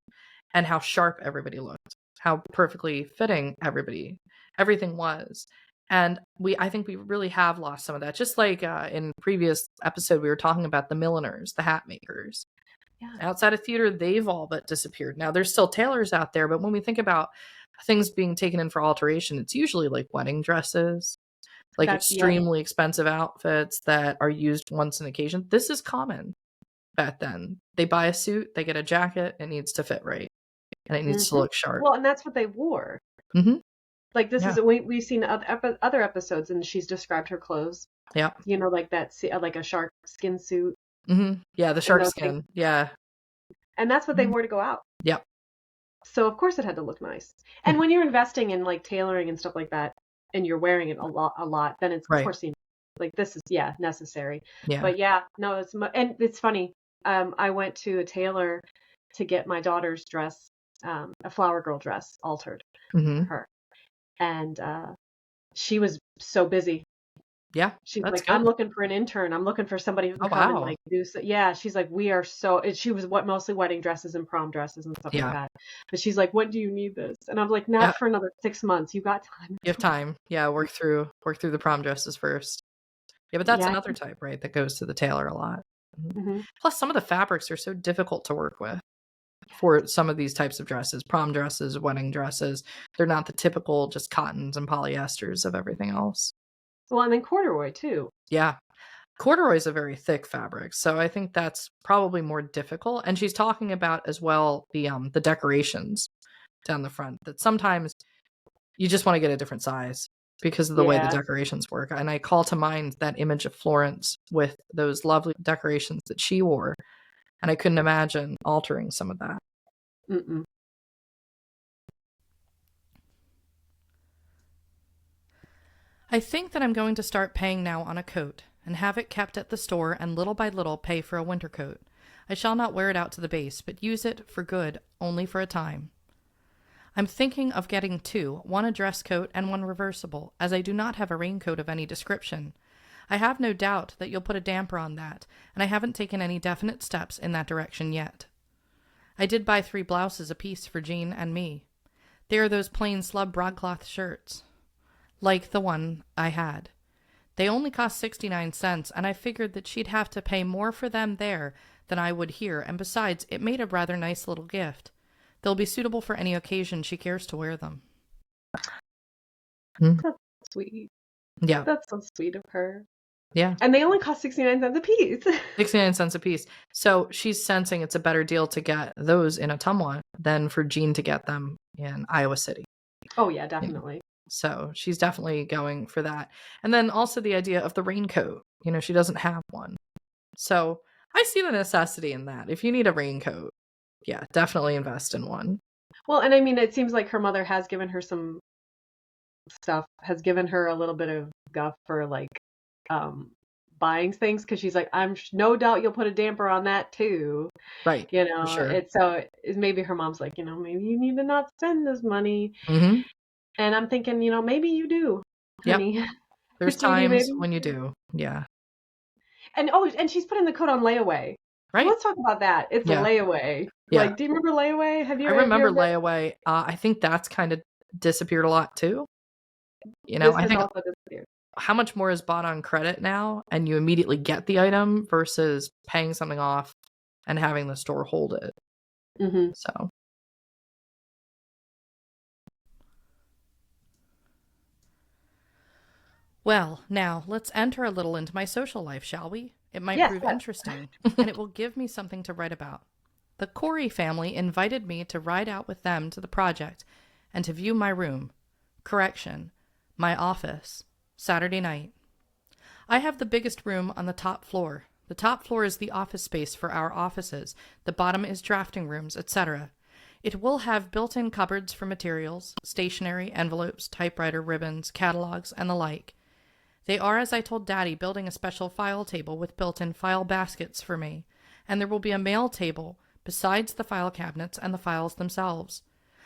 and how sharp everybody looked, how perfectly fitting everything was. And I think we really have lost some of that. Just like in previous episode, we were talking about the milliners, the hat makers. Yeah. Outside of theater, they've all but disappeared. Now, there's still tailors out there, but when we think about things being taken in for alteration, it's usually like wedding dresses, like Yep. extremely expensive outfits that are used once an occasion. This is common back then. They buy a suit, they get a jacket, it needs to fit right, and it needs to Hmm. look sharp. Well, and that's what they wore. Mm-hmm. Like this Yeah. is we've seen other episodes, and she's described her clothes. Yeah. Like that, like a shark skin suit Mm-hmm. Yeah, the and shark those things, skin. Yeah. and that's what they Mhm. wore to go out. Yep. So of course it had to look nice. And when you're investing in like tailoring and stuff like that, and you're wearing it a lot, then it's of Right. course like this is necessary. Yeah. But yeah, no, and it's funny. I went to a tailor to get my daughter's dress, a flower girl dress, altered for Mm-hmm. her, and she was so busy. Yeah, She's that's like, good. I'm looking for an intern. I'm looking for somebody who Oh, can come and wow. like do so. Yeah, she's like, we are so. She was what mostly wedding dresses and prom dresses and stuff like Yeah. that. But she's like, when do you need this? And I'm like, not Yeah, for another 6 months. You got time. you have time. Yeah, work through the prom dresses first. Yeah, but that's Yeah. another type, right, that goes to the tailor a lot. Mhm. Hmm. Plus, some of the fabrics are so difficult to work with for some of these types of dresses, prom dresses, wedding dresses. They're not the typical just cottons and polyesters of everything else. Well, and then corduroy too. Yeah. Corduroy is a very thick fabric, so I think that's probably more difficult. And she's talking about as well the decorations down the front that sometimes you just want to get a different size because of the way the Yeah. decorations work. And I call to mind that image of Florence with those lovely decorations that she wore, and I couldn't imagine altering some of that. Mm-mm. I think that I'm going to start paying now on a coat and have it kept at the store and little by little pay for a winter coat. I shall not wear it out to the base, but use it for good only for a time. I'm thinking of getting two, one a dress coat and one reversible, as I do not have a raincoat of any description. I have no doubt that you'll put a damper on that, and I haven't taken any definite steps in that direction yet. I did buy 3 blouses apiece for Jean and me. They are those plain slub broadcloth shirts, like the one I had. They only cost 69 cents, and I figured that she'd have to pay more for them there than I would here, and besides, it made a rather nice little gift. They'll be suitable for any occasion she cares to wear them. Mm. That's sweet. Yeah. That's so sweet of her. Yeah. And they only cost 69 cents a piece. 69 cents a piece. So she's sensing it's a better deal to get those in Ottumwa than for Jean to get them in Iowa City. Oh yeah, You know? definitely. So she's definitely going for that. And then also the idea of the raincoat. She doesn't have one. So I see the necessity in that. If you need a raincoat, yeah, definitely invest in one. Well, and I mean, it seems like her mother has given her some stuff, has given her a little bit of guff for like buying things because she's like, I'm no doubt you'll put a damper on that too. Right. For sure. It's so maybe her mom's like, maybe you need to not spend this money. Mm-hmm. And I'm thinking, maybe you do, Yep. honey. There's Sweetie, times maybe. when you do. Yeah. And she's putting the coat on layaway. So Right? let's talk about that. It's Yeah. layaway. Yeah. Like, do you remember layaway? I remember layaway. I think that's kind of disappeared a lot too. I think also disappeared. how much more is bought on credit now and you immediately get the item versus paying something off and having the store hold it. Mm-hmm. So. Well, now let's enter a little into my social life, shall we? It might prove interesting, and it will give me something to write about. The Corey family invited me to ride out with them to the project and to view my room. Correction, my office. Saturday night. I have the biggest room on the top floor. The top floor is the office space for our offices. The bottom is drafting rooms, etc. It will have built-in cupboards for materials, stationery, envelopes, typewriter ribbons, catalogs, and the like. They are, as I told Daddy, building a special file table with built-in file baskets for me, and there will be a mail table besides the file cabinets and the files themselves.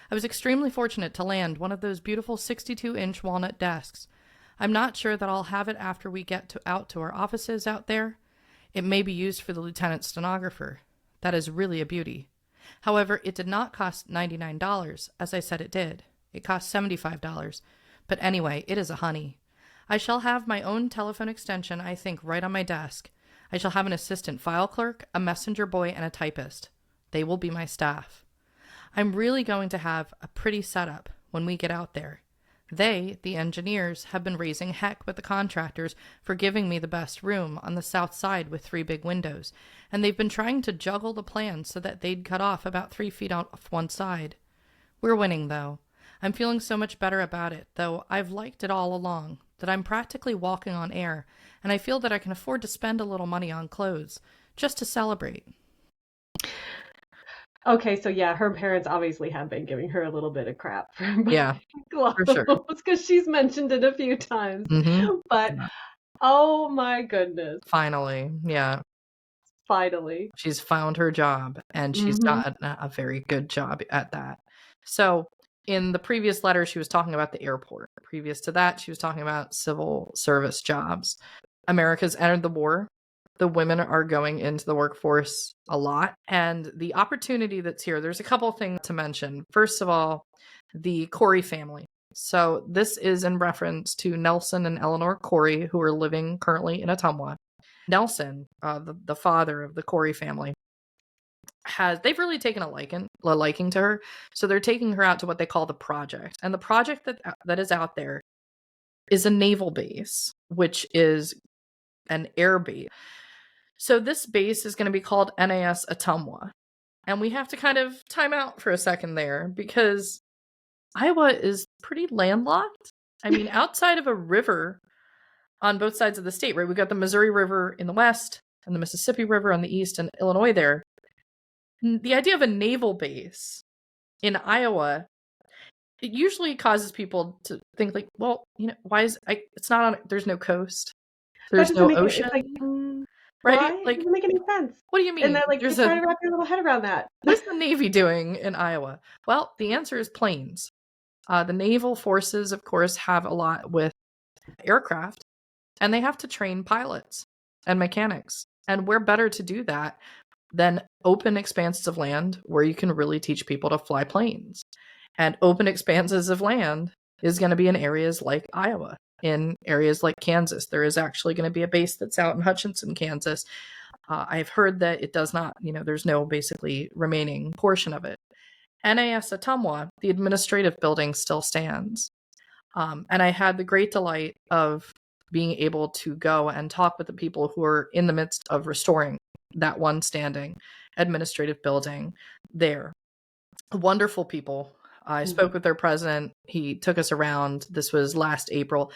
I was extremely fortunate to land one of those beautiful 62-inch walnut desks. I'm not sure that I'll have it after we get out to our offices out there. It may be used for the lieutenant stenographer. That is really a beauty. However, it did not cost $99, as I said it did. It cost $75. But anyway, it is a honey. I shall have my own telephone extension, I think, right on my desk. I shall have an assistant file clerk, a messenger boy, and a typist. They will be my staff. I'm really going to have a pretty setup when we get out there. They, the engineers, have been raising heck with the contractors for giving me the best room on the south side with 3 big windows, and they've been trying to juggle the plans so that they'd cut off about 3 feet off one side. We're winning, though. I'm feeling so much better about it, though I've liked it all along, that I'm practically walking on air, and I feel that I can afford to spend a little money on clothes, just to celebrate. Okay, so yeah, her parents obviously have been giving her a little bit of crap for buying clothes, for sure. because she's mentioned it a few times. Mm-hmm. But oh my goodness. Finally, yeah. Finally. She's found her job, and she's gotten a very good job at that. So In the previous letter, she was talking about the airport. Previous to that, she was talking about civil service jobs. America's entered the war. The women are going into the workforce a lot. And the opportunity that's here, there's a couple of things to mention. First of all, the Corey family. So this is in reference to Nelson and Eleanor Corey, who are living currently in Ottumwa. Nelson, the father of the Corey family, they've really taken a liking to her. So they're taking her out to what they call the project. And the project that is out there is a naval base, which is an air base. So this base is going to be called NAS Ottumwa. And we have to kind of time out for a second there because Iowa is pretty landlocked. I mean, outside of a river on both sides of the state, right? We've got the Missouri River in the west and the Mississippi River on the east and Illinois there. The idea of a naval base in Iowa, it usually causes people to think like, well, why is it's not on, there's no coast. There's no ocean. It's like, right? Why? Like, it doesn't make any sense. What do you mean? And they're like, just try to wrap your little head around that. What's the Navy doing in Iowa? Well, the answer is planes. The naval forces, of course, have a lot with aircraft, and they have to train pilots and mechanics. And we're better to do that than open expanses of land where you can really teach people to fly planes. And open expanses of land is going to be in areas like Iowa, in areas like Kansas. There is actually going to be a base that's out in Hutchinson, Kansas. I've heard that it does not, there's no basically remaining portion of it. NAS Ottumwa, the administrative building still stands. And I had the great delight of being able to go and talk with the people who are in the midst of restoring that one standing administrative building there. Wonderful people. I spoke with their president. He took us around. This was last April.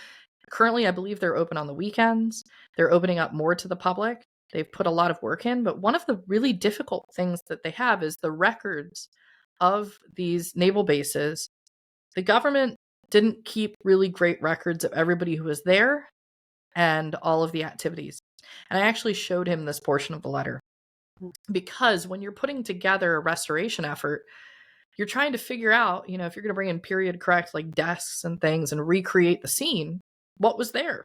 Currently, I believe they're open on the weekends. They're opening up more to the public. They've put a lot of work in, but one of the really difficult things that they have is the records of these naval bases. The government didn't keep really great records of everybody who was there and all of the activities. And I actually showed him this portion of the letter because when you're putting together a restoration effort, you're trying to figure out, if you're going to bring in period correct like desks and things and recreate the scene, what was there?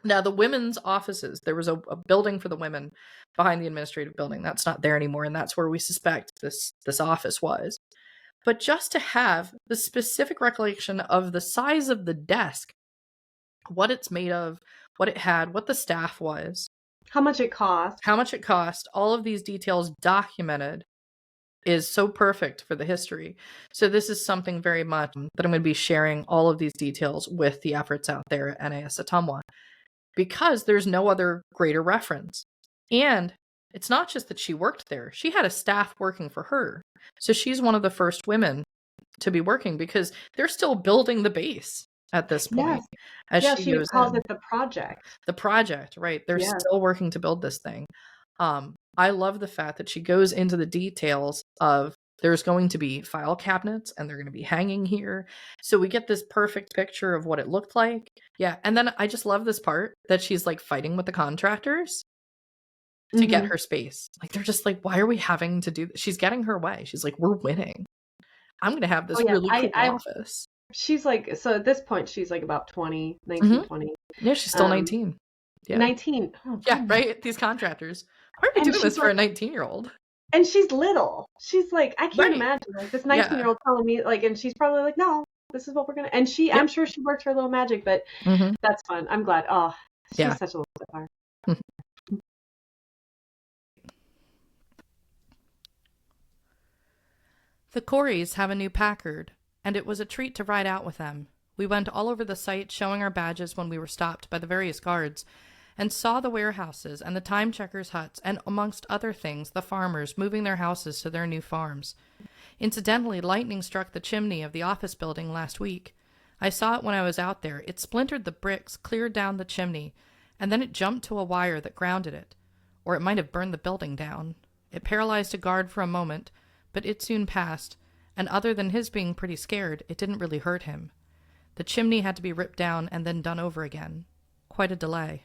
Now, the women's offices, there was a building for the women behind the administrative building. That's not there anymore, and that's where we suspect this office was. But just to have the specific recollection of the size of the desk, what it's made of, what it had, what the staff was, how much it cost, all of these details documented is so perfect for the history. So this is something very much that I'm going to be sharing all of these details with the efforts out there at NAS Ottumwa, because there's no other greater reference. And it's not just that she worked there. She had a staff working for her. So she's one of the first women to be working because they're still building the base at this point. Yes. She calls it the project. The project, right. They're still working to build this thing. I love the fact that she goes into the details of there's going to be file cabinets and they're going to be hanging here. So we get this perfect picture of what it looked like. Yeah. And then I just love this part that she's like fighting with the contractors to get her space. Like, they're just like, why are we having to do this? She's getting her way. She's like, we're winning. I'm going to have this really cool office. She's like, so at this point, she's like about 20, 19, 20. Yeah, she's still 19. Yeah. 19. Oh, yeah, right? These contractors. Why are we doing this for a 19-year-old? And she's little. She's like, I can't imagine like this 19-year-old telling me like, and she's probably like, no, this is what we're gonna. And I'm sure she worked her little magic, but that's fun. I'm glad. Oh, she's such a little star. The Coreys have a new Packard, and it was a treat to ride out with them. We went all over the site showing our badges when we were stopped by the various guards, and saw the warehouses and the time checkers' huts, and amongst other things, the farmers moving their houses to their new farms. Incidentally, lightning struck the chimney of the office building last week. I saw it when I was out there. It splintered the bricks clear down the chimney, and then it jumped to a wire that grounded it. Or it might have burned the building down. It paralyzed a guard for a moment, but it soon passed, and other than his being pretty scared, it didn't really hurt him. The chimney had to be ripped down and then done over again. Quite a delay.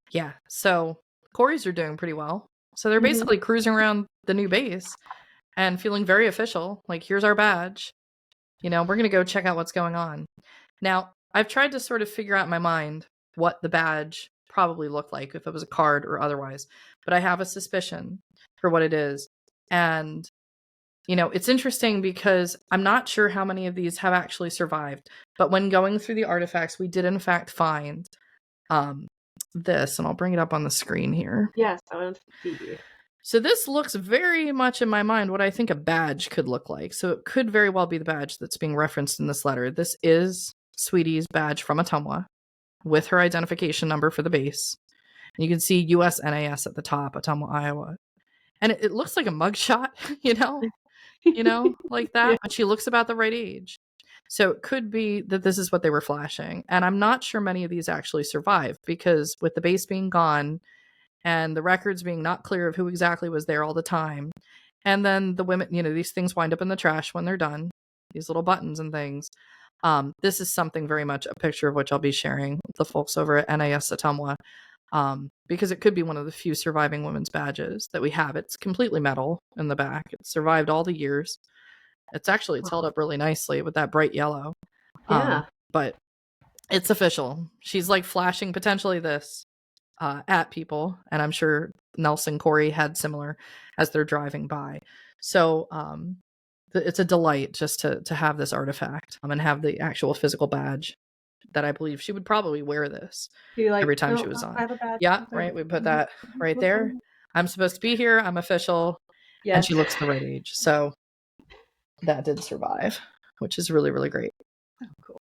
Yeah, so Coreys are doing pretty well. So they're basically cruising around the new base and feeling very official. Like, here's our badge. We're going to go check out what's going on. Now, I've tried to sort of figure out in my mind what the badge probably looked like, if it was a card or otherwise, but I have a suspicion for what it is. And, it's interesting because I'm not sure how many of these have actually survived, but when going through the artifacts, we did in fact find this, and I'll bring it up on the screen here. Yes, I want to see. So this looks very much in my mind what I think a badge could look like. So it could very well be the badge that's being referenced in this letter. This is Sweetie's badge from Ottumwa with her identification number for the base. And you can see US NAS at the top, Ottumwa, Iowa. And it looks like a mugshot, like that. Yeah. But she looks about the right age. So it could be that this is what they were flashing. And I'm not sure many of these actually survive because with the base being gone and the records being not clear of who exactly was there all the time, and then the women, these things wind up in the trash when they're done, these little buttons and things. This is something very much a picture of which I'll be sharing with the folks over at NAS Ottumwa, because it could be one of the few surviving women's badges that we have. It's completely metal in the back. It's survived all the years. It's held up really nicely with that bright yellow. Yeah. But it's official. She's like flashing potentially this at people, and I'm sure Nelson Corey had similar as they're driving by. So it's a delight just to have this artifact and have the actual physical badge that I believe she would probably wear this every time she was on. I have a badge. Yeah, right. We put that right there. I'm supposed to be here. I'm official. Yes. And she looks the right age. So that did survive, which is really, really great. Oh, cool.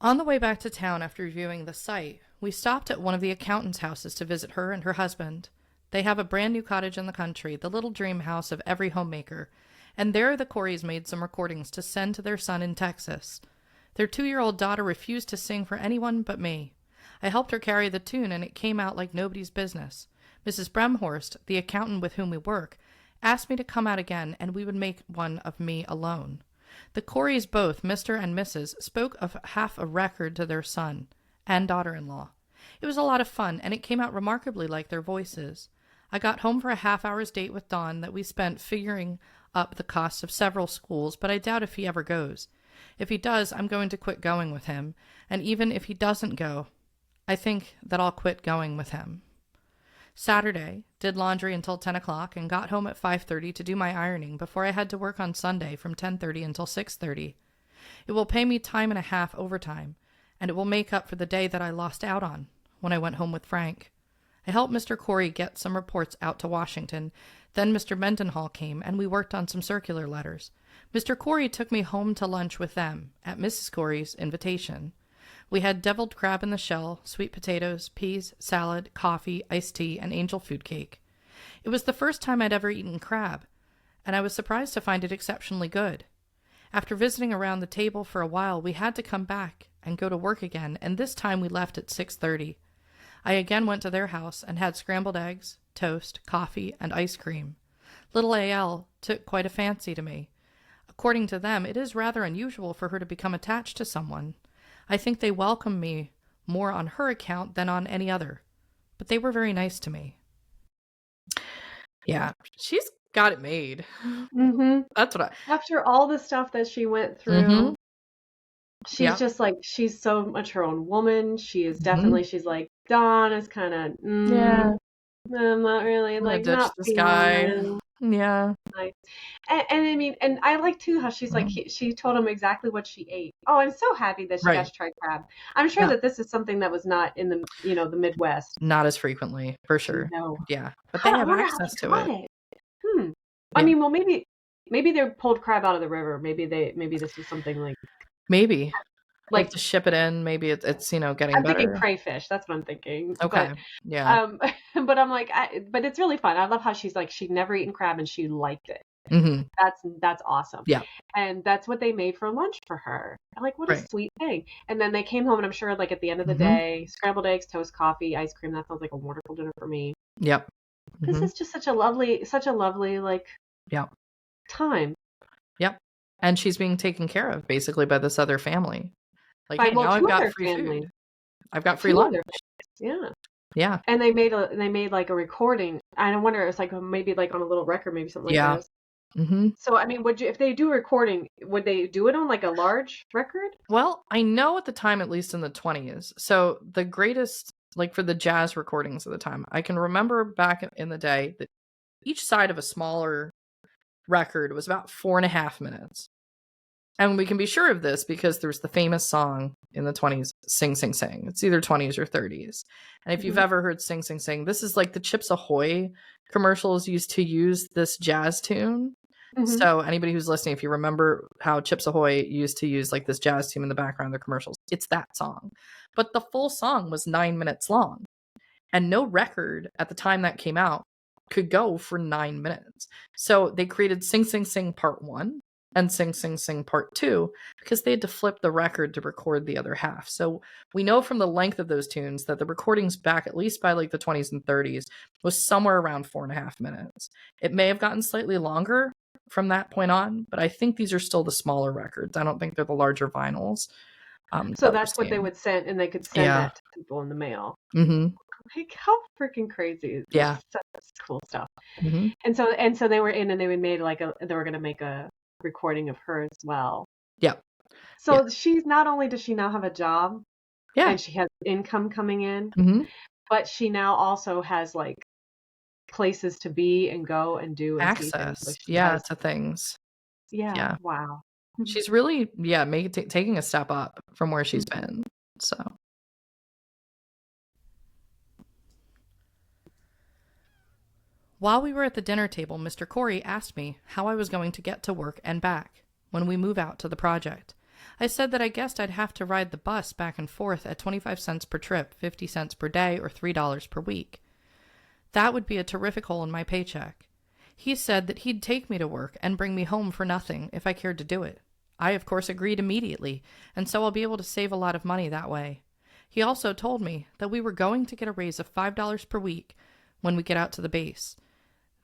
On the way back to town after reviewing the site, we stopped at one of the accountant's houses to visit her and her husband. They have a brand new cottage in the country, the little dream house of every homemaker, and there the Coreys made some recordings to send to their son in Texas. Their 2-year-old daughter refused to sing for anyone but me. I helped her carry the tune, and it came out like nobody's business. Mrs. Bremhorst, the accountant with whom we work, asked me to come out again, and we would make one of me alone. The Coreys both, Mr. and Mrs., spoke of half a record to their son and daughter-in-law. It was a lot of fun, and it came out remarkably like their voices. I got home for a half-hour's date with Don that we spent figuring up the cost of several schools, but I doubt if he ever goes. If he does, I'm going to quit going with him, and even if he doesn't go, I think that I'll quit going with him. Saturday, did laundry until 10 o'clock and got home at 5:30 to do my ironing before I had to work on Sunday from 10:30 until 6:30. It will pay me time and a half overtime, and it will make up for the day that I lost out on when I went home with Frank. I helped Mr. Corey get some reports out to Washington. Then Mr. Mendenhall came, and we worked on some circular letters. Mr. Corey took me home to lunch with them, at Mrs. Corey's invitation. We had deviled crab in the shell, sweet potatoes, peas, salad, coffee, iced tea, and angel food cake. It was the first time I'd ever eaten crab, and I was surprised to find it exceptionally good. After visiting around the table for a while, we had to come back and go to work again, and this time we left at 6:30. I again went to their house and had scrambled eggs, toast, coffee, and ice cream. Little A.L. took quite a fancy to me. According to them, it is rather unusual for her to become attached to someone. I think they welcome me more on her account than on any other, but they were very nice to me. Yeah, she's got it made. Mm-hmm. That's what After all the stuff that she went through, she's just like, she's so much her own woman. She is definitely, she's like, Dawn is kind of, I'm not really, like, not this guy. Yeah. Nice. And I mean, and I like too how she's like, she told him exactly what she ate. Oh, I'm so happy that she got to try crab. I'm sure that this is something that was not in the, the Midwest. Not as frequently, for sure. No. Yeah. But they have access to it. Yeah. I mean, well, maybe they pulled crab out of the river. Maybe this was something like. Maybe. Like to ship it in, maybe it's getting I'm better. thinking crayfish. That's what I'm thinking. Okay. But, yeah. But I'm like, but it's really fun. I love how she's like, she'd never eaten crab and she liked it. Mm-hmm. That's awesome. Yeah. And that's what they made for lunch for her. I'm like, what a sweet thing. And then they came home, and I'm sure like at the end of the day, scrambled eggs, toast, coffee, ice cream. That sounds like a wonderful dinner for me. Yep. This is just such a lovely like time. Yep. And she's being taken care of basically by this other family. Like, hey, now I've got free food. I've got free lunch. Yeah. Yeah. And they made like a recording. I wonder, it's like maybe like on a little record, maybe something like Yeah. this. Hmm. So I mean, if they do recording, would they do it on like a large record? Well, I know at the time, at least in the 20s. So the greatest, like for the jazz recordings of the time, I can remember back in the day that each side of a smaller record was about 4.5 minutes. And we can be sure of this because there's the famous song in the 20s, Sing, Sing, Sing. It's either 20s or 30s. And if you've Hmm. ever heard Sing, Sing, Sing, this is like the Chips Ahoy commercials used to use this jazz tune. Hmm. So anybody who's listening, if you remember how Chips Ahoy used to use like this jazz tune in the background of their commercials, it's that song. But the full song was 9 minutes long. And no record at the time that came out could go for 9 minutes. So they created Sing Sing Sing Part 1 and Sing Sing Sing Part 2 because they had to flip the record to record the other half. So we know from the length of those tunes that the recordings back at least by like the 20s and 30s was somewhere around 4.5 minutes. It may have gotten slightly longer from that point on, but I think these are still the smaller records. I don't think they're the larger vinyls So that we're that's what they seeing. would send, and they could send Yeah. that to people in the mail. Mm-hmm. Like, how freaking crazy! This Yeah. is such cool stuff. Mm-hmm. And so they were in, and they would made like they were gonna make a recording of her as well. Yep. Yeah. So she's not only does she now have a job Yeah. and she has income coming in, Mm-hmm. but she now also has like places to be and go and do and see things. Access. Like she Yeah, has, to things. yeah, Yeah. wow. She's really, yeah, taking a step up from where she's Mhm. been. So, while we were at the dinner table, Mr. Corey asked me how I was going to get to work and back when we move out to the project. I said that I guessed I'd have to ride the bus back and forth at 25 cents per trip, 50 cents per day, or $3 per week. That would be a terrific hole in my paycheck. He said that he'd take me to work and bring me home for nothing if I cared to do it. I, of course, agreed immediately, and so I'll be able to save a lot of money that way. He also told me that we were going to get a raise of $5 per week when we get out to the base.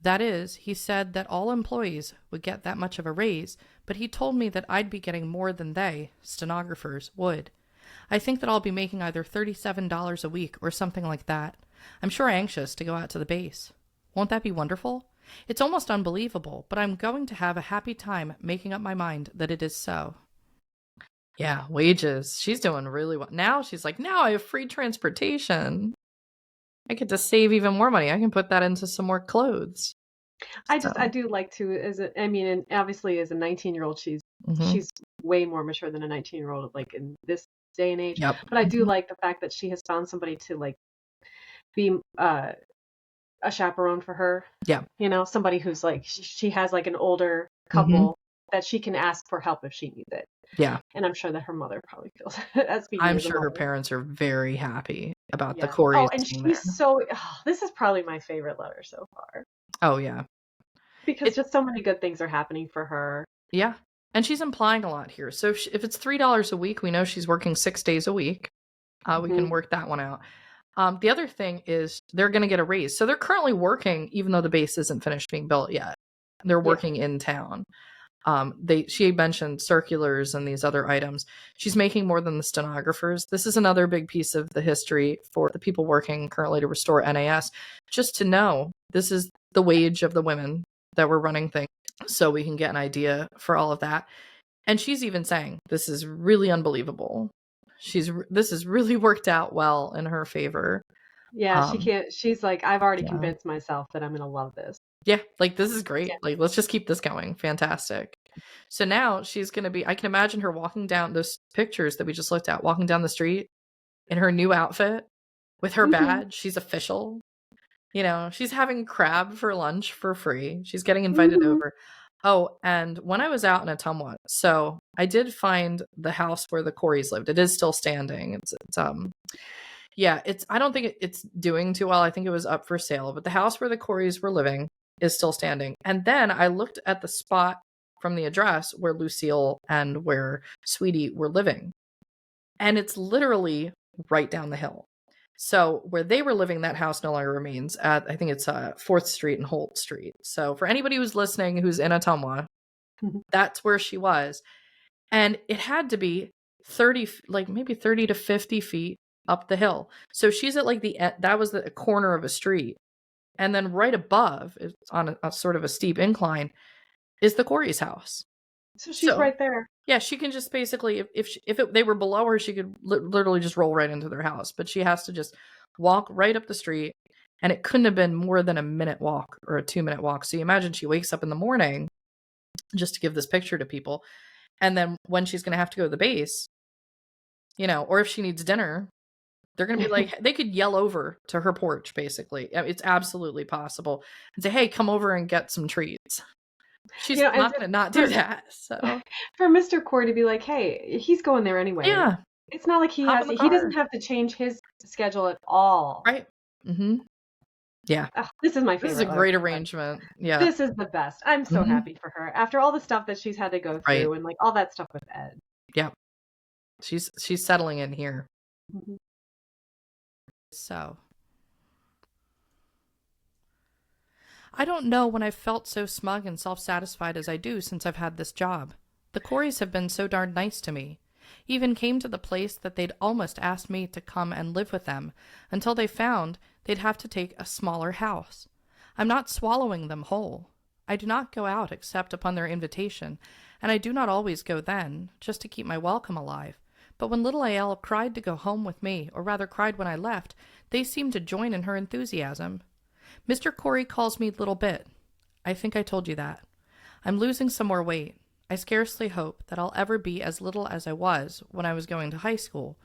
That is, he said that all employees would get that much of a raise, but he told me that I'd be getting more than they, stenographers, would. I think that I'll be making either $37 a week or something like that. I'm sure anxious to go out to the base. Won't that be wonderful? It's almost unbelievable, but I'm going to have a happy time making up my mind that it is so. Yeah, wages. She's doing really well. Now she's like, now I have free transportation. I get to save even more money. I can put that into some more clothes. I So, do like to, I mean, and obviously as a 19-year-old, mhm. she's way more mature than a 19-year-old, like in this day and age. Yep. But I do Mhm. like the fact that she has found somebody to like be a chaperone for her. Yeah. Somebody who's like she has like an older Mhm. couple that she can ask for help if she needs it. Yeah. And I'm sure that her mother probably feels as speaking I'm as a sure her mother. parents are very happy about the Yeah. Oh, Coreys and being there. this is probably my favorite letter so far Oh, yeah. because It just so many good things are happening for her. Yeah. And she's implying a lot here. So if it's $3 a week, we know she's working 6 days a week. We Hmm. can work that one out. The other thing is they're going to get a raise. So they're currently working, even though the base isn't finished being built yet. They're Yeah. working in town. She mentioned circulars and these other items. She's making more than the stenographers. This is another big piece of the history for the people working currently to restore NAS. Just to know, this is the wage of the women that were running things, so we can get an idea for all of that. And she's even saying this is really unbelievable. This has really worked out well in her favor. Yeah, she Um, can't. She's like, I've already yeah. convinced myself that I'm gonna love this. Yeah, like this is great. Yeah. Like let's just keep this going. Fantastic. So now she's going to be I can imagine her walking down those pictures that we just looked at, walking down the street in her new outfit with her Hmm. badge. She's official. She's having crab for lunch for free. She's getting invited Hmm. over. Oh, and when I was out in Ottumwa, so I did find the house where the Coreys lived. It is still standing. Yeah, I don't think it's doing too well. I think it was up for sale, but the house where the Coreys were living is still standing. And then I looked at the spot from the address where Lucille and where Sweetie were living, and it's literally right down the hill. So where they were living, that house no longer remains. I think it's 4th Street and Holt Street. So for anybody who's listening who's in Ottumwa, that's where she was. And it had to be 30, like maybe 30 to 50 feet up the hill. So she's at like that was the corner of a street. And then right above, it's on a sort of a steep incline, is the Corey's house. So she's So right there. yeah, she can just basically, they were below her, she could literally just roll right into their house. But she has to just walk right up the street, and it couldn't have been more than a minute walk or a 2-minute walk. So you imagine she wakes up in the morning, just to give this picture to people, and then when she's going to have to go to the base, or if she needs dinner, they're going to be like, they could yell over to her porch, basically. It's absolutely possible, and say, hey, come over and get some treats. She's not going to not do that. So for Mr. Corey to be like, hey, he's going there anyway. Yeah. It's not like he doesn't have to change his schedule at all. Right. Mm-hmm. Yeah. This is my favorite. This is a great arrangement. Yeah. This is the best. I'm so happy for her after all the stuff that she's had to go through and like all that stuff with Ed. Yeah. She's settling in here. Mm-hmm. So I don't know when I've felt so smug and self-satisfied as I do since I've had this job. The Coreys have been so darn nice to me. Even came to the place that they'd almost asked me to come and live with them until they found they'd have to take a smaller house. I'm not swallowing them whole. I do not go out except upon their invitation, and I do not always go then, just to keep my welcome alive. But when little Ayel cried to go home with me, or rather cried when I left, they seemed to join in her enthusiasm. Mr. Corey calls me Little Bit. I think I told you that. I'm losing some more weight. I scarcely hope that I'll ever be as little as I was when I was going to high school,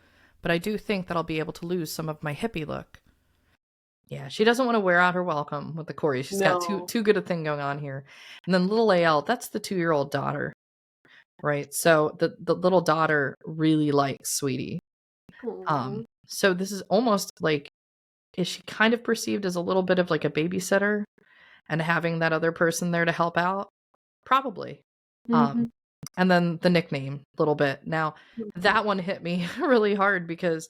but I do think that I'll be able to lose some of my hippie look. Yeah, she doesn't want to wear out her welcome with the Corey. She's got too good a thing going on here. And then little Ayel, that's the 2-year-old daughter, right? So the little daughter really likes Sweetie. So this is almost like, is she kind of perceived as a little bit of like a babysitter and having that other person there to help out? Probably. And then the nickname, Little Bit. Now, that one hit me really hard because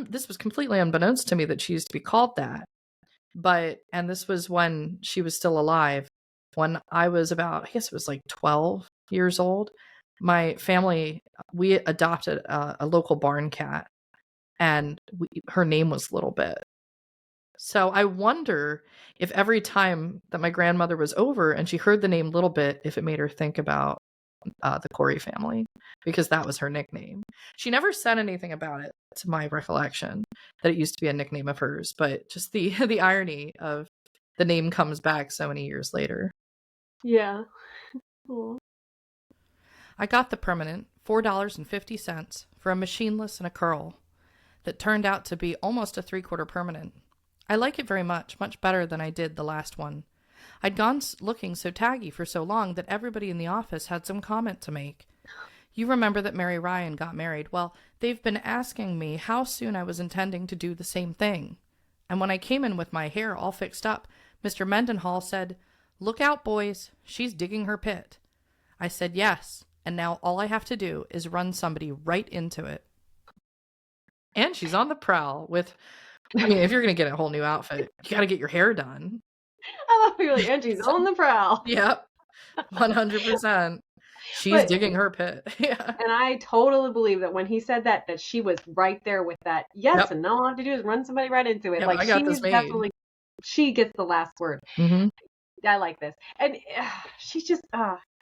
this was completely unbeknownst to me that she used to be called that. And this was when she was still alive. When I was about, I guess it was like 12 years old, my family, we adopted a local barn cat, and her name was Little Bit. So I wonder if every time that my grandmother was over and she heard the name Little Bit, if it made her think about the Corey family, because that was her nickname. She never said anything about it, to my recollection, that it used to be a nickname of hers, but just the irony of the name comes back so many years later. Yeah. I got the permanent $4.50 for a machineless and a curl that turned out to be almost a 3/4 permanent. I like it very much, much better than I did the last one. I'd gone looking so taggy for so long that everybody in the office had some comment to make. You remember that Mary Ryan got married. Well, they've been asking me how soon I was intending to do the same thing. And when I came in with my hair all fixed up, Mr. Mendenhall said, "Look out, boys, she's digging her pit." I said yes, and now all I have to do is run somebody right into it. And she's on the prowl with, I mean, if you're going to get a whole new outfit, you got to get your hair done. I love you, Angie's on the prowl. Yep, 100%. She's digging her pit. Yeah. And I totally believe that when he said that she was right there with that. Yes, and all I have to do is run somebody right into it. Yep, like I got this made. She gets the last word. I like this. And she's just,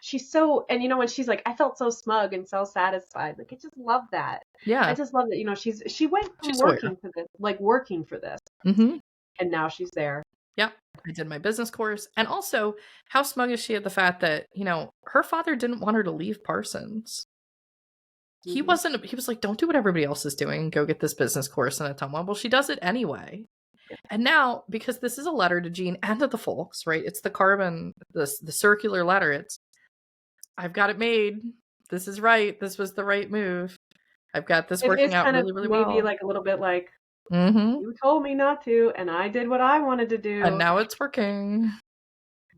she's so, and when she's like, I felt so smug and so satisfied. Like, I just love that. Yeah. I just love that, she went from working for this. And now she's there. Yep. I did my business course. And also, how smug is she at the fact that, her father didn't want her to leave Parsons. He was like, don't do what everybody else is doing. Go get this business course in Ottumwa. Well, she does it anyway. And now, because this is a letter to Jean and to the folks, right? It's the carbon, the circular letter. It's, I've got it made. This is right. This was the right move. I've got this working out really, really well. Maybe like a little bit like, you told me not to, and I did what I wanted to do. And now it's working.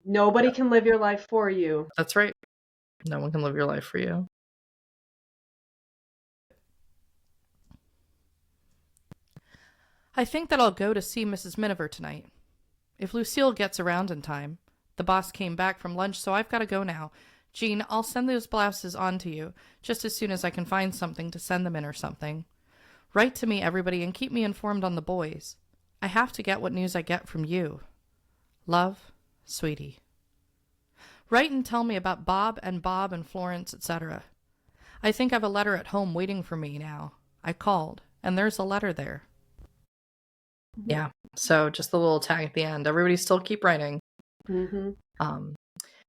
Nobody can live your life for you. That's right. No one can live your life for you. I think that I'll go to see Mrs. Miniver tonight. If Lucille gets around in time. The boss came back from lunch, so I've got to go now. Jean, I'll send those blouses on to you, just as soon as I can find something to send them in or something. Write to me, everybody, and keep me informed on the boys. I have to get what news I get from you. Love, Sweetie. Write and tell me about Bob and Florence, etc. I think I've a letter at home waiting for me now. I called, and there's a letter there. Yeah, so just the little tag at the end. Everybody still keep writing.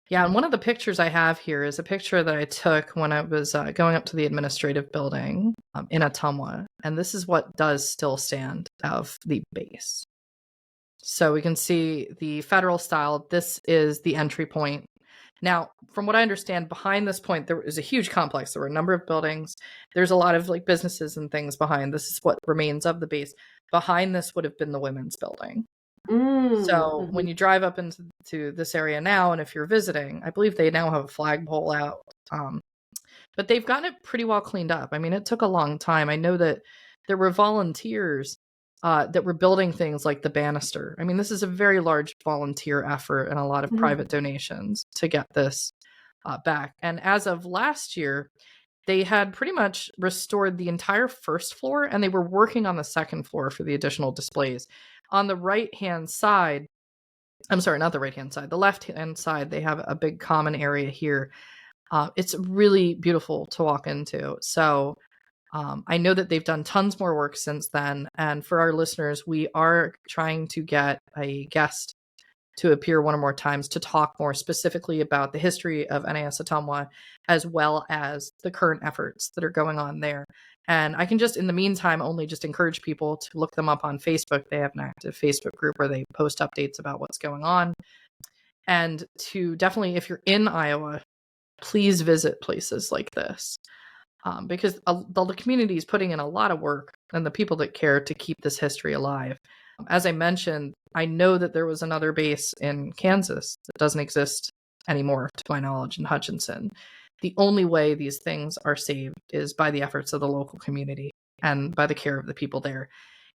Yeah, and one of the pictures I have here is a picture that I took when I was going up to the administrative building in Ottumwa. And this is what does still stand of the base. So we can see the federal style. This is the entry point. Now, from what I understand, behind this point, there was a huge complex. There were a number of buildings. There's a lot of like businesses and things behind. This is what remains of the base. Behind this would have been the women's building. So when you drive up into this area now, and if you're visiting, I believe they now have a flagpole out. But they've gotten it pretty well cleaned up. I mean, it took a long time. I know that there were volunteers that were building things like the banister. I mean, this is a very large volunteer effort and a lot of private donations to get this back. And as of last year, they had pretty much restored the entire first floor, and they were working on the second floor for the additional displays. On the right-hand side, I'm sorry, not the right-hand side, the left-hand side, they have a big common area here. It's really beautiful to walk into. So I know that they've done tons more work since then. And for our listeners, we are trying to get a guest to appear one or more times to talk more specifically about the history of NAS Ottumwa, as well as the current efforts that are going on there. And I can just, in the meantime, only just encourage people to look them up on Facebook. They have an active Facebook group where they post updates about what's going on. And to definitely, if you're in Iowa, please visit places like this. Because the community is putting in a lot of work, and the people that care to keep this history alive. As I mentioned, I know that there was another base in Kansas that doesn't exist anymore, to my knowledge, in Hutchinson. The only way these things are saved is by the efforts of the local community and by the care of the people there.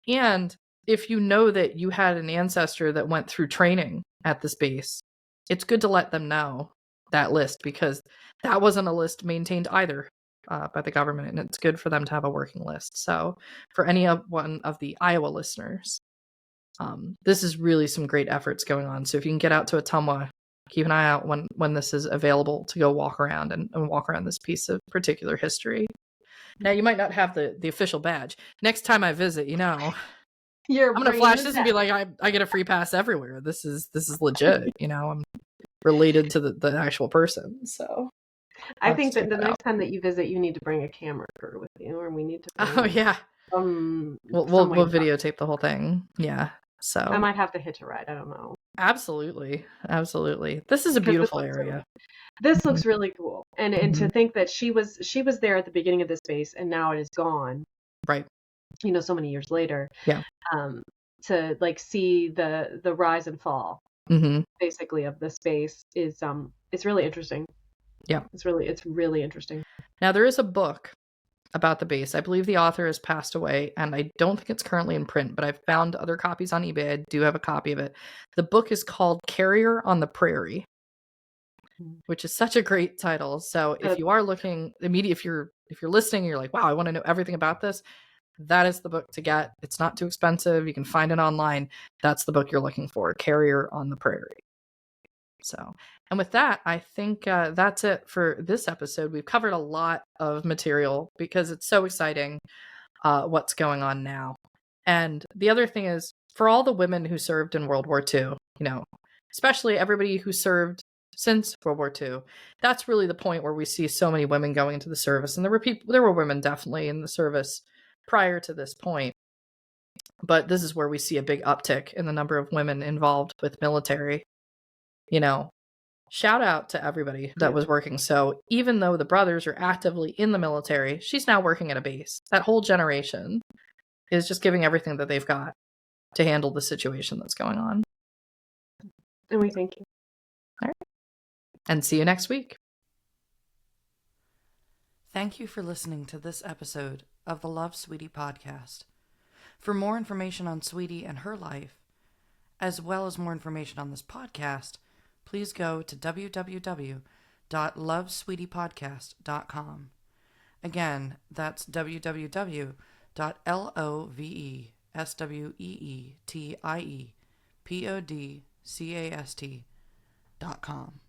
And if you know that you had an ancestor that went through training at this base, it's good to let them know that list, because that wasn't a list maintained either by the government, and it's good for them to have a working list. So for any one of the Iowa listeners, this is really some great efforts going on. So if you can get out to Ottumwa, keep an eye out when this is available to go walk around and walk around this piece of particular history. Now, you might not have the official badge. Next time I visit, I'm going to flash this and be like, I get a free pass everywhere. This is legit. I'm related to the actual person. So I think that the next time that you visit, you need to bring a camera crew with you, or we need to bring, oh yeah, we'll videotape the whole thing. Yeah. So I might have to hitch a ride. I don't know. Absolutely. This is a beautiful area. This looks really cool. And to think that she was there at the beginning of this base, and now it is gone. Right. So many years later. Yeah. To like see the rise and fall, basically, of the space is it's really interesting. Yeah. It's really interesting. Now, there is a book about the base. I believe the author has passed away, and I don't think it's currently in print, but I've found other copies on eBay. I do have a copy of it. The book is called Carrier on the Prairie, which is such a great title. So if you are looking if you're listening and you're like, wow, I want to know everything about this, that is the book to get. It's not too expensive. You can find it online. That's the book you're looking for, Carrier on the Prairie. So, and with that, I think that's it for this episode. We've covered a lot of material because it's so exciting what's going on now. And the other thing is, for all the women who served in World War II, especially everybody who served since World War II, that's really the point where we see so many women going into the service. And there were women definitely in the service prior to this point. But this is where we see a big uptick in the number of women involved with military. Shout out to everybody that was working. So even though the brothers are actively in the military, she's now working at a base. That whole generation is just giving everything that they've got to handle the situation that's going on. And we thank you. All right. And see you next week. Thank you for listening to this episode of the Love Sweetie podcast. For more information on Sweetie and her life, as well as more information on this podcast, please go to www.lovesweetiepodcast.com. Again, that's www.lovesweetiepodcast.com. lovesweetie.com.